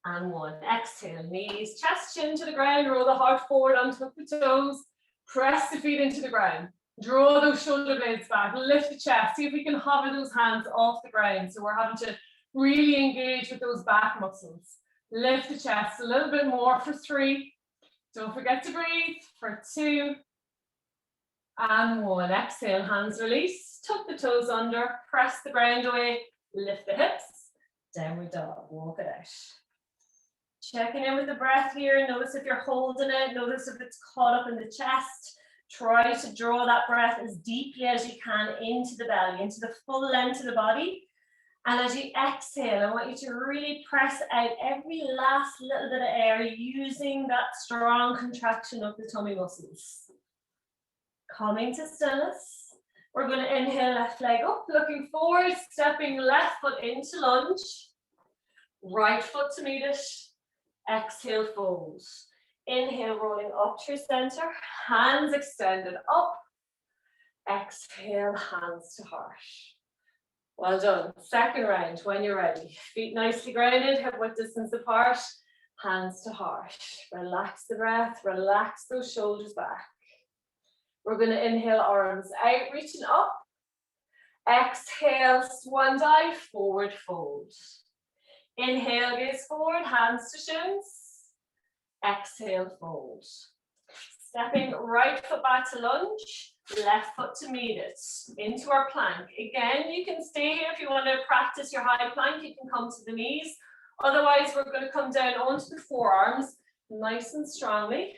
and 1. Exhale, knees, chest, chin to the ground, roll the heart forward, untuck the toes, press the feet into the ground. Draw those shoulder blades back, lift the chest, see if we can hover those hands off the ground. So we're having to really engage with those back muscles. Lift the chest a little bit more for 3. Don't forget to breathe for 2 and 1. Exhale, hands release, tuck the toes under, press the ground away, lift the hips, downward dog, walk it out. Checking in with the breath here, notice if you're holding it, notice if it's caught up in the chest. Try to draw that breath as deeply as you can into the belly, into the full length of the body. And as you exhale, I want you to really press out every last little bit of air using that strong contraction of the tummy muscles. Coming to stillness, we're going to inhale, left leg up, looking forward, stepping left foot into lunge, right foot to meet it, exhale, fold. Inhale, rolling up through center, hands extended up. Exhale, hands to heart. Well done. Second round, when you're ready. Feet nicely grounded, hip width distance apart, hands to heart. Relax the breath, relax those shoulders back. We're going to inhale, arms out, reaching up. Exhale, swan dive, forward fold. Inhale, gaze forward, hands to shins. Exhale, fold. Stepping right foot back to lunge, left foot to meet it, into our plank. Again, you can stay here if you want to practice your high plank, you can come to the knees. Otherwise, we're going to come down onto the forearms, nice and strongly.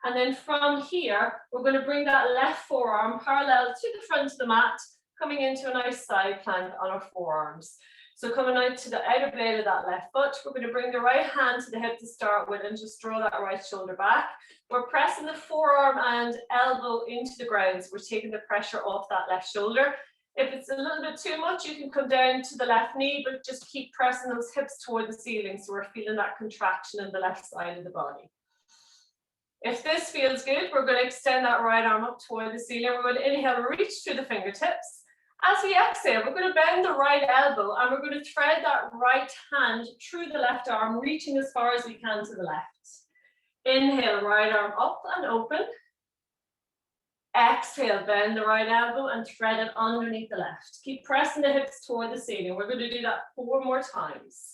And then from here, we're going to bring that left forearm parallel to the front of the mat, coming into a nice side plank on our forearms. So coming out to the outer blade of that left foot, we're going to bring the right hand to the hip to start with and just draw that right shoulder back. We're pressing the forearm and elbow into the ground, so we're taking the pressure off that left shoulder. If it's a little bit too much, you can come down to the left knee, but just keep pressing those hips toward the ceiling so we're feeling that contraction in the left side of the body. If this feels good, we're going to extend that right arm up toward the ceiling. We're going to inhale, reach through the fingertips. As we exhale, we're going to bend the right elbow and we're going to thread that right hand through the left arm, reaching as far as we can to the left. Inhale, right arm up and open. Exhale, bend the right elbow and thread it underneath the left. Keep pressing the hips toward the ceiling. We're going to do that 4 more times.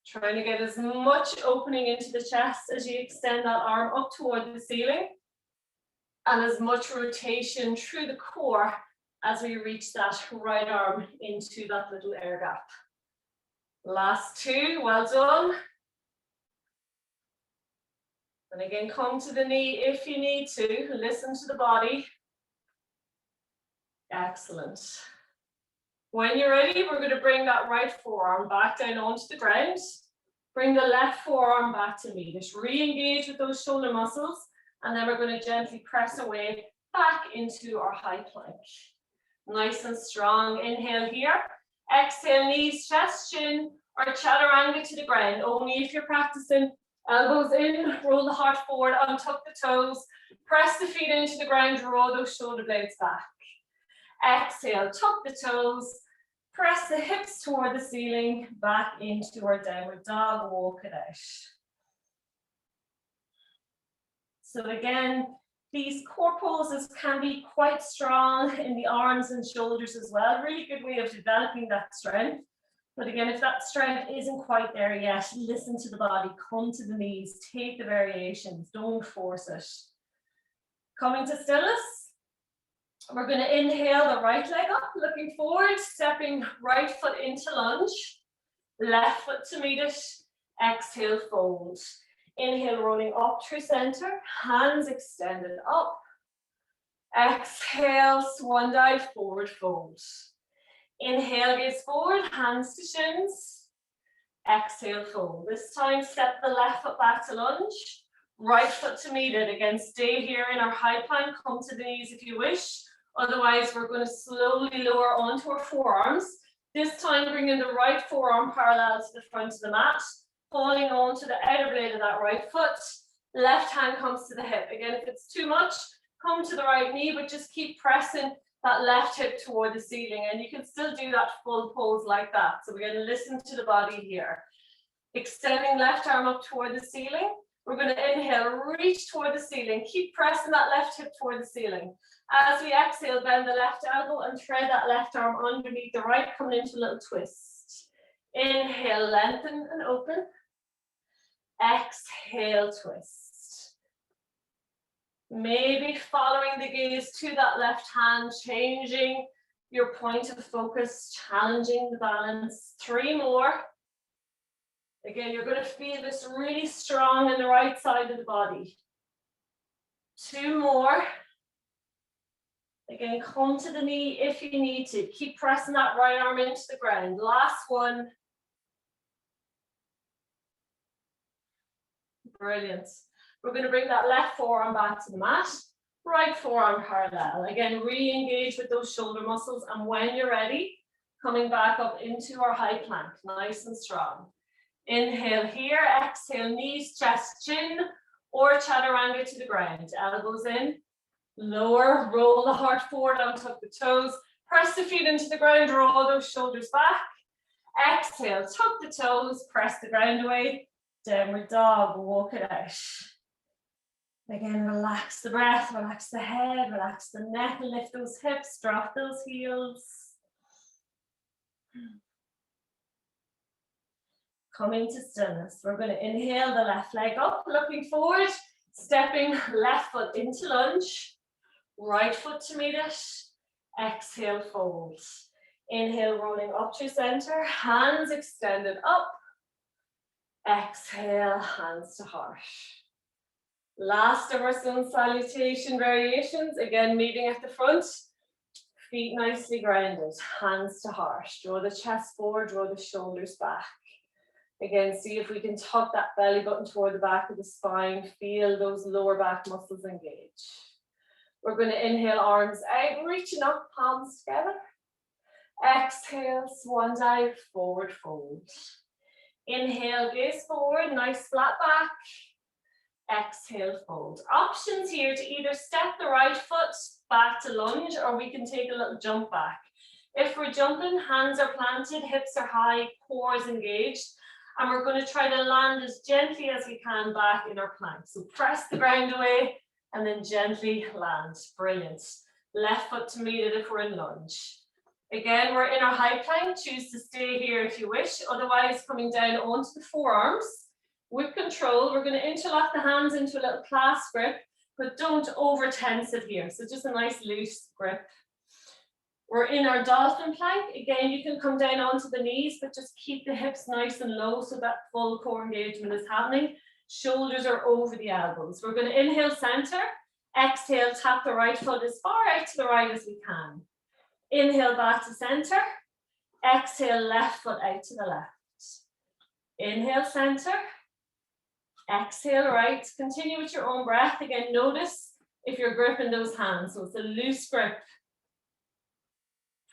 Trying to get as much opening into the chest as you extend that arm up toward the ceiling, and as much rotation through the core as we reach that right arm into that little air gap. Last 2, well done. And again, come to the knee if you need to, listen to the body. Excellent. When you're ready, we're going to bring that right forearm back down onto the ground. Bring the left forearm back to meet it. Re-engage with those shoulder muscles, and then we're going to gently press away back into our high plank. Nice and strong. Inhale here. Exhale, knees, chest, chin, or chaturanga to the ground. Only if you're practicing. Elbows in, roll the heart forward, untuck the toes, press the feet into the ground, draw those shoulder blades back. Exhale, tuck the toes, press the hips toward the ceiling, back into our downward dog, walk it out. So again, these core poses can be quite strong in the arms and shoulders as well. Really good way of developing that strength. But again, if that strength isn't quite there yet, listen to the body, come to the knees, take the variations, don't force it. Coming to stillness. We're going to inhale the right leg up, looking forward, stepping right foot into lunge, left foot to meet it, exhale, fold. Inhale, rolling up through center, hands extended up. Exhale, swan dive, forward fold. Inhale, gaze forward, hands to shins. Exhale, fold. This time, step the left foot back to lunge, right foot to meet it. Again, stay here in our high plank, come to the knees if you wish. Otherwise, we're going to slowly lower onto our forearms. This time, bringing the right forearm parallel to the front of the mat, holding on to the outer blade of that right foot. Left hand comes to the hip. Again, if it's too much, come to the right knee, but just keep pressing that left hip toward the ceiling, and you can still do that full pose like that. So we're going to listen to the body here. Extending left arm up toward the ceiling. We're going to inhale, reach toward the ceiling. Keep pressing that left hip toward the ceiling. As we exhale, bend the left elbow and thread that left arm underneath the right, coming into a little twist. Inhale, lengthen and open. Exhale, twist. Maybe following the gaze to that left hand, changing your point of focus, challenging the balance. 3 more. Again, you're going to feel this really strong in the right side of the body. 2 more. Again, come to the knee if you need to. Keep pressing that right arm into the ground. Last one. Brilliant. We're going to bring that left forearm back to the mat, right forearm parallel. Again, re-engage with those shoulder muscles, and when you're ready, coming back up into our high plank, nice and strong. Inhale here, exhale, knees, chest, chin, or chaturanga to the ground. Elbows in, lower, roll the heart forward, untuck the toes, press the feet into the ground, draw those shoulders back. Exhale, tuck the toes, press the ground away, downward dog, walk it out. Again, relax the breath, relax the head, relax the neck, lift those hips, drop those heels. Coming to stillness. We're going to inhale the left leg up, looking forward, stepping left foot into lunge, right foot to meet it. Exhale, fold. Inhale, rolling up to center, hands extended up. Exhale, hands to heart. Last of our sun salutation variations, again meeting at the front, feet nicely grounded, hands to heart, draw the chest forward, draw the shoulders back. Again, see if we can tuck that belly button toward the back of the spine, feel those lower back muscles engage. We're going to inhale, arms out, reaching up, palms together. Exhale, swan dive, forward fold. Inhale, gaze forward, nice flat back. Exhale, fold. Options here to either step the right foot back to lunge, or we can take a little jump back. If we're jumping, hands are planted, hips are high, core is engaged, and we're going to try to land as gently as we can back in our plank. So press the ground away and then gently land. Brilliant. Left foot to meet it if we're in lunge. Again, we're in our high plank. Choose to stay here if you wish. Otherwise, coming down onto the forearms. With control, we're going to interlock the hands into a little clasp grip, but don't over tense it here. So just a nice loose grip. We're in our dolphin plank. Again, you can come down onto the knees, but just keep the hips nice and low so that full core engagement is happening. Shoulders are over the elbows. We're going to inhale center. Exhale, tap the right foot as far out to the right as we can. Inhale back to center. Exhale, left foot out to the left. Inhale center. Exhale right. Continue with your own breath. Again, notice if you're gripping those hands. So it's a loose grip.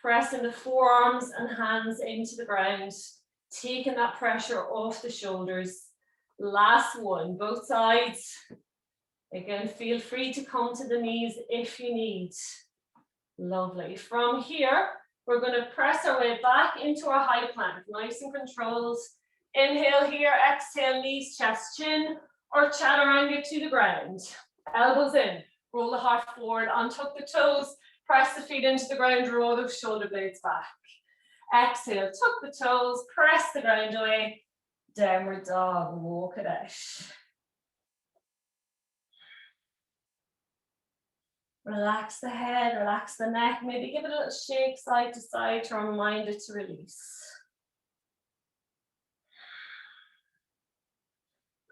Pressing the forearms and hands into the ground. Taking that pressure off the shoulders. Last one, both sides. Again, feel free to come to the knees if you need. Lovely. From here, we're going to press our way back into our high plank. Nice and controlled. Inhale here, exhale, knees, chest, chin, or chaturanga to the ground. Elbows in, roll the heart forward, untuck the toes, press the feet into the ground, draw those shoulder blades back. Exhale, tuck the toes, press the ground away, downward dog, walk it out. Relax the head, relax the neck, maybe give it a little shake side to side to remind it to release.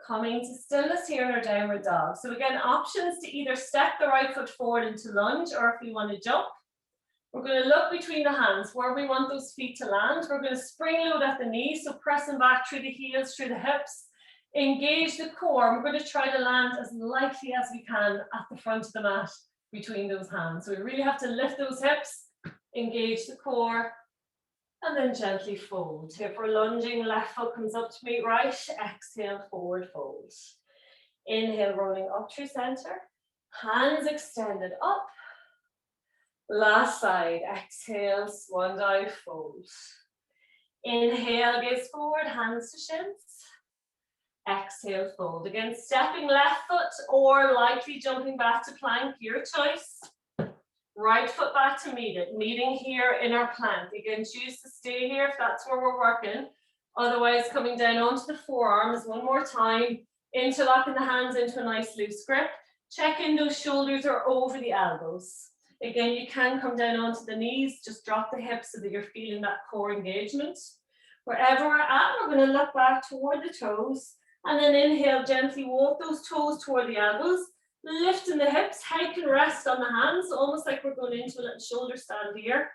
Coming to stillness here in our downward dog. So again, options to either step the right foot forward into lunge, or if we want to jump, we're going to look between the hands where we want those feet to land. We're going to spring load at the knees, so pressing back through the heels, through the hips. Engage the core. We're going to try to land as lightly as we can at the front of the mat between those hands. So we really have to lift those hips, engage the core, and then gently fold. If we're lunging, left foot comes up to meet right. Exhale, forward fold. Inhale, rolling up through center. Hands extended up. Last side. Exhale, swan dive, fold. Inhale, gaze forward, hands to shins. Exhale, fold. Again, stepping left foot or lightly jumping back to plank, your choice. Right foot back to meet it, meeting here in our plank. Again, choose to stay here if that's where we're working. Otherwise, coming down onto the forearms one more time, interlocking the hands into a nice loose grip. Check in those shoulders are over the elbows. Again, you can come down onto the knees, just drop the hips so that you're feeling that core engagement. Wherever we're at, we're going to look back toward the toes, and then inhale, gently walk those toes toward the elbows. Lifting the hips, head can rest on the hands, almost like we're going into a little shoulder stand here.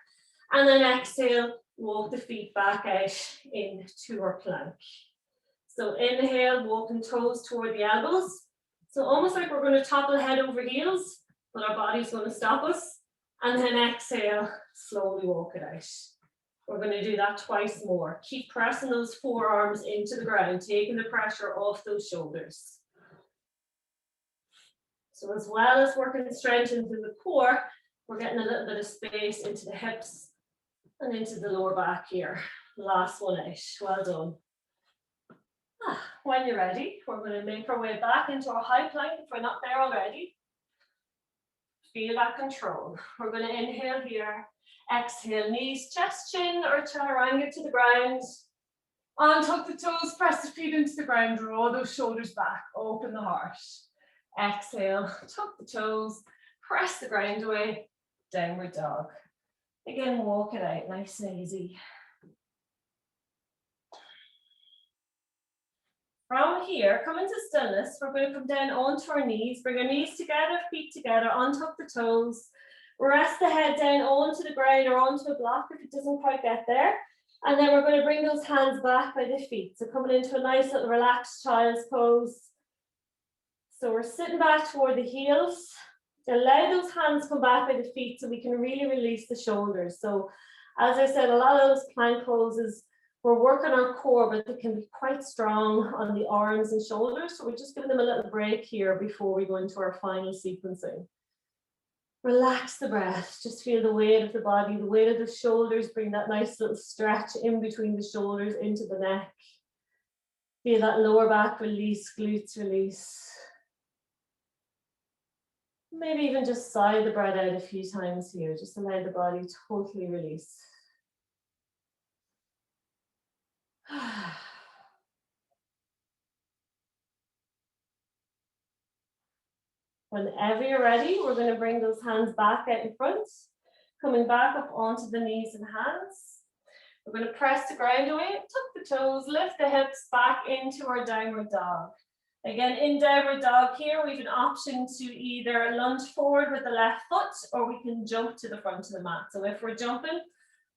And then exhale, walk the feet back out into our plank. So inhale, walking toes toward the elbows. So almost like we're going to topple head over heels, but our body's going to stop us. And then exhale, slowly walk it out. We're going to do that twice more. Keep pressing those forearms into the ground, taking the pressure off those shoulders. So as well as working strength into the core, we're getting a little bit of space into the hips and into the lower back here. Last one out. Well done. When you're ready, we're going to make our way back into our high plank if we're not there already. Feel that control. We're going to inhale here. Exhale, knees, chest, chin, or chaturanga to the ground. Untuck the toes, press the feet into the ground, draw those shoulders back, open the heart. Exhale, tuck the toes, press the ground away, downward dog. Again, walk it out nice and easy. From here, come into stillness. We're going to come down onto our knees, bring our knees together, feet together, untuck the toes. Rest the head down onto the ground or onto a block if it doesn't quite get there. And then we're going to bring those hands back by the feet. So coming into a nice little relaxed child's pose. So we're sitting back toward the heels. Allow those hands come back by the feet so we can really release the shoulders. So as I said, a lot of those plank poses, we're working our core, but they can be quite strong on the arms and shoulders. So we're just giving them a little break here before we go into our final sequencing. Relax the breath, just feel the weight of the body, the weight of the shoulders, bring that nice little stretch in between the shoulders into the neck. Feel that lower back release, glutes release. Maybe even just sigh the breath out a few times here, just allow the body to totally release. Whenever you're ready, we're going to bring those hands back out in front, coming back up onto the knees and hands. We're going to press the ground away, tuck the toes, lift the hips back into our downward dog. Again, in downward dog here, we have an option to either lunge forward with the left foot or we can jump to the front of the mat. So if we're jumping,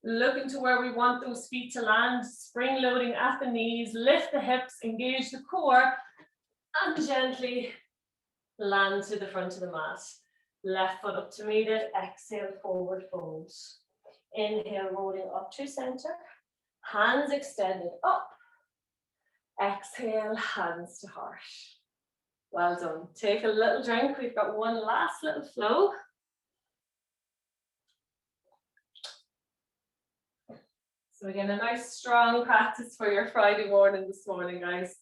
looking to where we want those feet to land, spring loading at the knees, lift the hips, engage the core, and gently land to the front of the mat. Left foot up to meet it, exhale, forward fold. Inhale, rolling up to center, hands extended up. Exhale, hands to heart. Well done. Take a little drink. We've got one last little flow. So again, a nice strong practice for your Friday morning this morning, guys.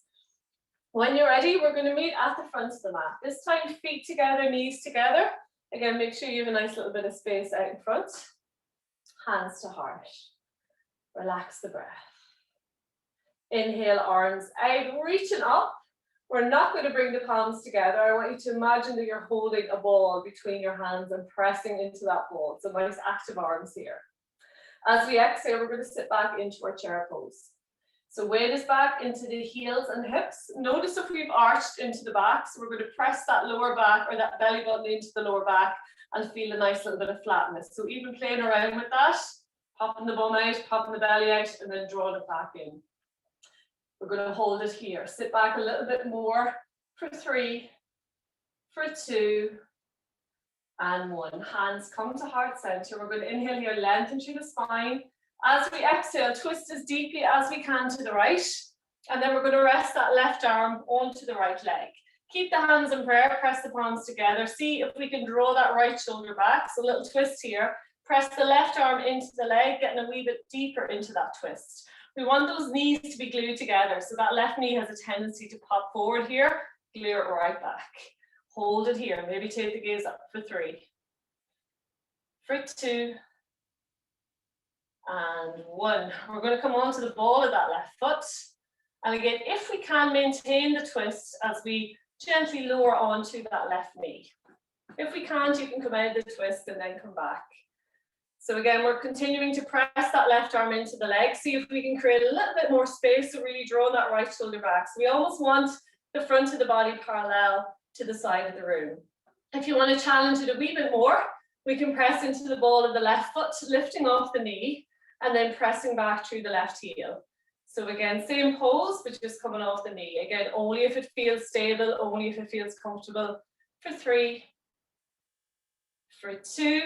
When you're ready, we're going to meet at the front of the mat. This time, feet together, knees together. Again, make sure you have a nice little bit of space out in front. Hands to heart. Relax the breath. Inhale, arms out, reaching up. We're not going to bring the palms together. I want you to imagine that you're holding a ball between your hands and pressing into that ball. So nice active arms here. As we exhale, we're going to sit back into our chair pose. So weight is back into the heels and hips. Notice if we've arched into the back. So we're going to press that lower back or that belly button into the lower back and feel a nice little bit of flatness. So even playing around with that, popping the bum out, popping the belly out, and then drawing it back in. We're going to hold it here. Sit back a little bit more for 3, for 2, and 1. Hands come to heart center. We're going to inhale here, lengthen through the spine. As we exhale, twist as deeply as we can to the right. And then we're going to rest that left arm onto the right leg. Keep the hands in prayer, press the palms together. See if we can draw that right shoulder back. So a little twist here. Press the left arm into the leg, getting a wee bit deeper into that twist. We want those knees to be glued together. So that left knee has a tendency to pop forward here, glue it right back. Hold it here. Maybe take the gaze up for 3, for 2, and 1. We're going to come onto the ball of that left foot. And again, if we can maintain the twist as we gently lower onto that left knee. If we can't, you can come out of the twist and then come back. So again, we're continuing to press that left arm into the leg. See if we can create a little bit more space to really draw that right shoulder back. So we almost want the front of the body parallel to the side of the room. If you want to challenge it a wee bit more, we can press into the ball of the left foot, lifting off the knee, and then pressing back through the left heel. So again, same pose, but just coming off the knee. Again, only if it feels stable, only if it feels comfortable. For 3, for 2,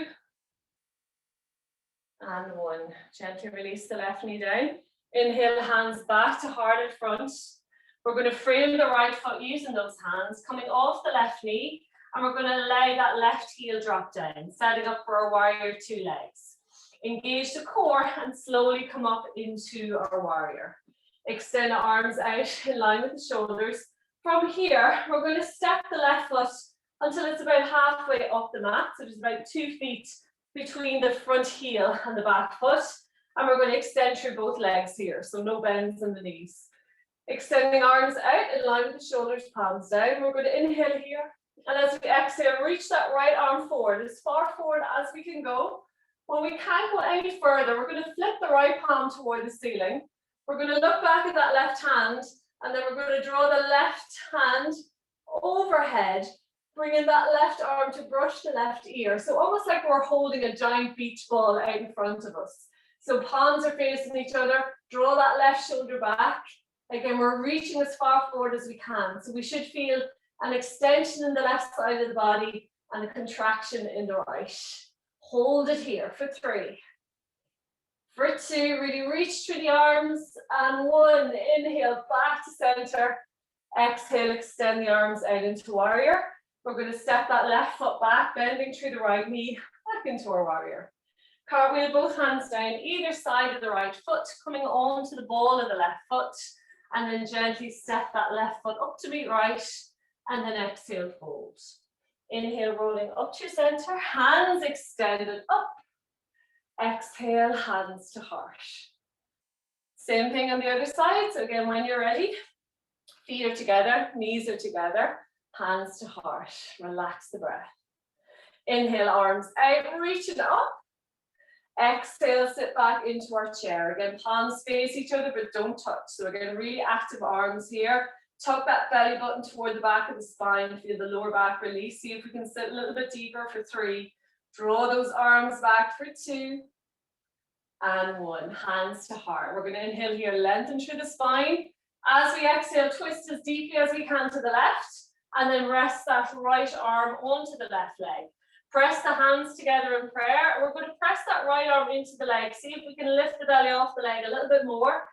and 1. Gently release the left knee down. Inhale, hands back to heart in front. We're going to frame the right foot using those hands, coming off the left knee, and we're going to allow that left heel drop down, setting up for our warrior 2 legs. Engage the core and slowly come up into our warrior. Extend the arms out in line with the shoulders. From here, we're going to step the left foot until it's about halfway up the mat, so there's about 2 feet between the front heel and the back foot, and we're going to extend through both legs here, so no bends in the knees. Extending arms out in line with the shoulders, palms down. We're going to inhale here, and as we exhale, reach that right arm forward, as far forward as we can go. When we can't go any further, we're going to flip the right palm toward the ceiling. We're going to look back at that left hand And then we're going to draw the left hand overhead, bringing that left arm to brush the left ear. So almost like we're holding a giant beach ball out in front of us. So palms are facing each other, draw that left shoulder back. Again, we're reaching as far forward as we can. So we should feel an extension in the left side of the body and a contraction in the right. Hold it here for 3. For 2, really reach through the arms. And 1, inhale, back to center. Exhale, extend the arms out into warrior. We're going to step that left foot back, bending through the right knee, back into our warrior. Cartwheel both hands down either side of the right foot, coming onto the ball of the left foot. And then gently step that left foot up to meet right. And then exhale, fold. Inhale, rolling up to your center, hands extended up. Exhale, hands to heart. Same thing on the other side. So again, when you're ready, feet are together, knees are together, hands to heart. Relax the breath. Inhale, arms out, reaching up. Exhale, sit back into our chair. Again, palms face each other, but don't touch. So again, really active arms here. Tuck that belly button toward the back of the spine. Feel the lower back release. See if we can sit a little bit deeper for 3. Draw those arms back for 2. And 1. Hands to heart. We're going to inhale here, lengthen through the spine. As we exhale, twist as deeply as we can to the left. And then rest that right arm onto the left leg. Press the hands together in prayer. We're going to press that right arm into the leg. See if we can lift the belly off the leg a little bit more.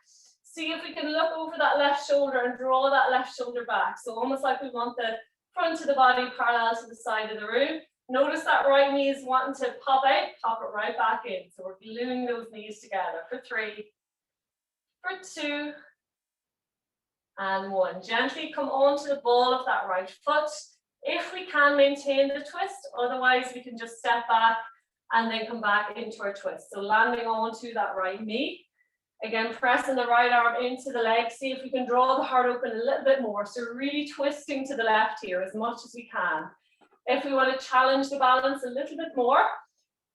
See if we can look over that left shoulder and draw that left shoulder back. So almost like we want the front of the body parallel to the side of the room. Notice that right knee is wanting to pop out, pop it right back in. So we're gluing those knees together for 3, for 2, and 1. Gently come onto the ball of that right foot. If we can, maintain the twist. Otherwise, we can just step back and then come back into our twist. So landing onto that right knee. Again, pressing the right arm into the leg. See if we can draw the heart open a little bit more. So really twisting to the left here as much as we can. If we want to challenge the balance a little bit more,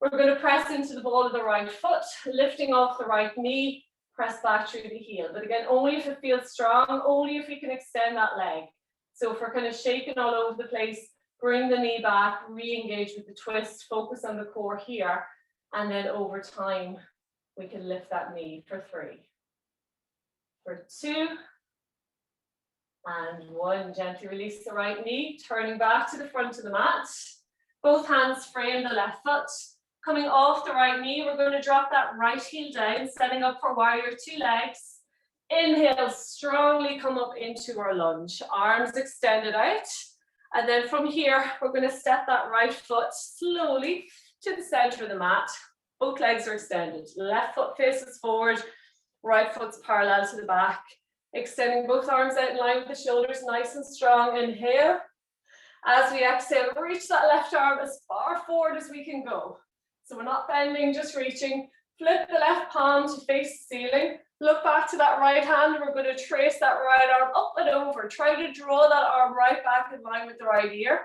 we're going to press into the ball of the right foot, lifting off the right knee, press back through the heel. But again, only if it feels strong, only if we can extend that leg. So if we're kind of shaking all over the place, bring the knee back, re-engage with the twist, focus on the core here, and then over time, we can lift that knee for 3, for 2, and 1. Gently release the right knee, turning back to the front of the mat. Both hands frame the left foot. Coming off the right knee, we're going to drop that right heel down, setting up for warrior 2 legs. Inhale, strongly come up into our lunge. Arms extended out. And then from here, we're going to step that right foot slowly to the center of the mat. Both legs are extended. Left foot faces forward, right foot's parallel to the back. Extending both arms out in line with the shoulders, nice and strong. Inhale. As we exhale, reach that left arm as far forward as we can go. So we're not bending, just reaching. Flip the left palm to face the ceiling. Look back to that right hand. We're going to trace that right arm up and over. Try to draw that arm right back in line with the right ear.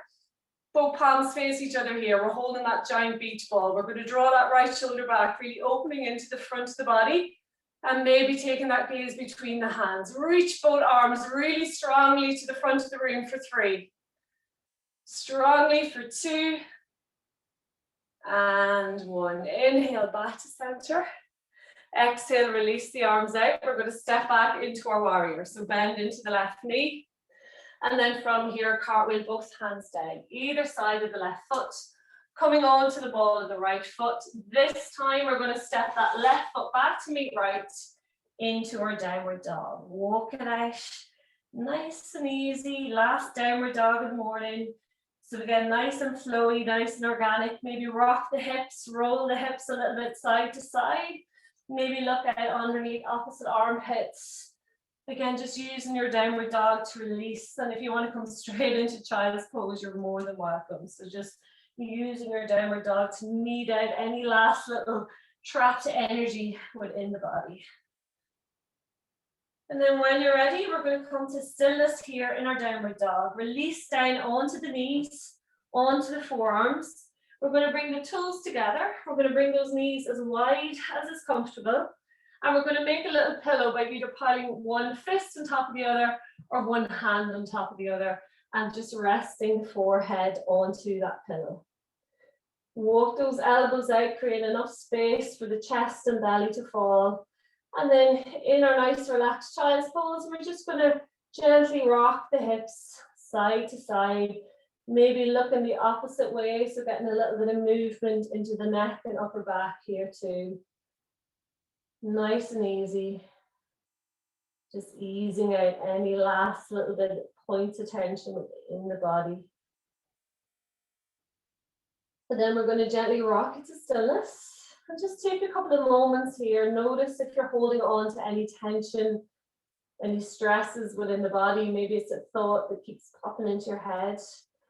Both palms face each other here. We're holding that giant beach ball. We're going to draw that right shoulder back, really opening into the front of the body. And maybe taking that gaze between the hands. Reach both arms really strongly to the front of the room for 3. Strongly for 2. And 1. Inhale, back to center. Exhale, release the arms out. We're going to step back into our warrior. So bend into the left knee. And then from here, cartwheel both hands down, either side of the left foot. Coming on to the ball of the right foot. This time we're going to step that left foot back to meet right into our downward dog. Walk it out. Nice and easy. Last downward dog in the morning. So again, nice and flowy, nice and organic. Maybe rock the hips, roll the hips a little bit side to side. Maybe look out underneath opposite armpits. Again, just using your downward dog to release. And if you want to come straight into child's pose, you're more than welcome. So just using your downward dog to knead out any last little trapped energy within the body. And then when you're ready, we're going to come to stillness here in our downward dog. Release down onto the knees, onto the forearms. We're going to bring the toes together. We're going to bring those knees as wide as is comfortable. And we're going to make a little pillow by either piling one fist on top of the other or one hand on top of the other, and just resting the forehead onto that pillow. Walk those elbows out, create enough space for the chest and belly to fall. And then in our nice relaxed child's pose, we're just going to gently rock the hips side to side, maybe looking the opposite way, so getting a little bit of movement into the neck and upper back here too. Nice and easy. Just easing out any last little bit of points of tension in the body. And then we're going to gently rock it to stillness. And just take a couple of moments here. Notice if you're holding on to any tension, any stresses within the body. Maybe it's a thought that keeps popping into your head.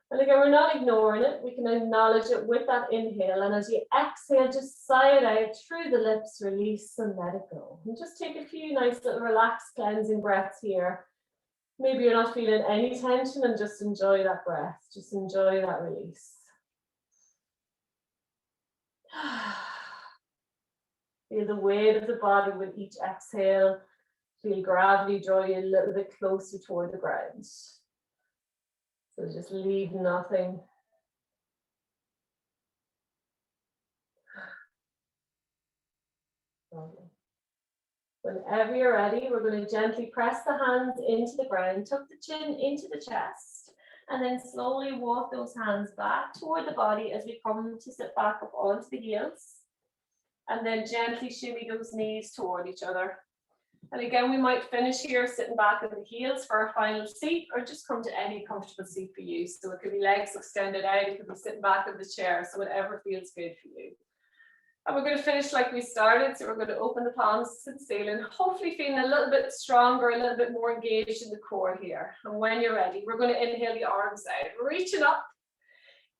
And again, we're not ignoring it. We can acknowledge it with that inhale. And as you exhale, just sigh it out through the lips, release and let it go. And just take a few nice little relaxed cleansing breaths here. Maybe you're not feeling any tension, and just enjoy that breath. Just enjoy that release. Feel the weight of the body with each exhale. Feel gravity draw you a little bit closer toward the ground. So just leave nothing. Lovely. Whenever you're ready, we're going to gently press the hands into the ground, tuck the chin into the chest, and then slowly walk those hands back toward the body as we come to sit back up onto the heels. And then gently shimmy those knees toward each other. And again, we might finish here sitting back on the heels for our final seat, or just come to any comfortable seat for you. So it could be legs extended out, it could be sitting back in the chair, so whatever feels good for you. And we're going to finish like we started. So we're going to open the palms to the ceiling, hopefully feeling a little bit stronger, a little bit more engaged in the core here. And when you're ready, we're going to inhale the arms out, reaching up.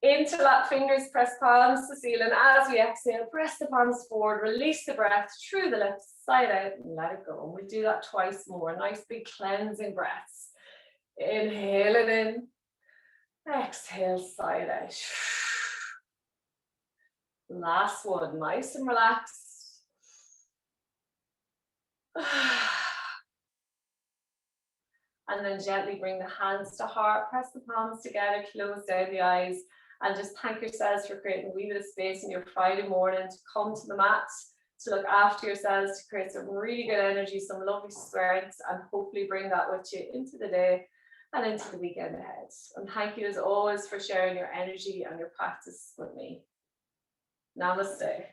Interlock fingers, press palms to the ceiling. As we exhale, press the palms forward, release the breath through the lips, side out, and let it go. And we'll do that twice more. Nice big cleansing breaths. Inhale it in. Exhale, side out. Last one, nice and relaxed. And then gently bring the hands to heart, press the palms together, close down the eyes, and just thank yourselves for creating a wee bit of space in your Friday morning to come to the mat, to look after yourselves, to create some really good energy, some lovely strength, and hopefully bring that with you into the day and into the weekend ahead. And thank you as always for sharing your energy and your practice with me. Namaste.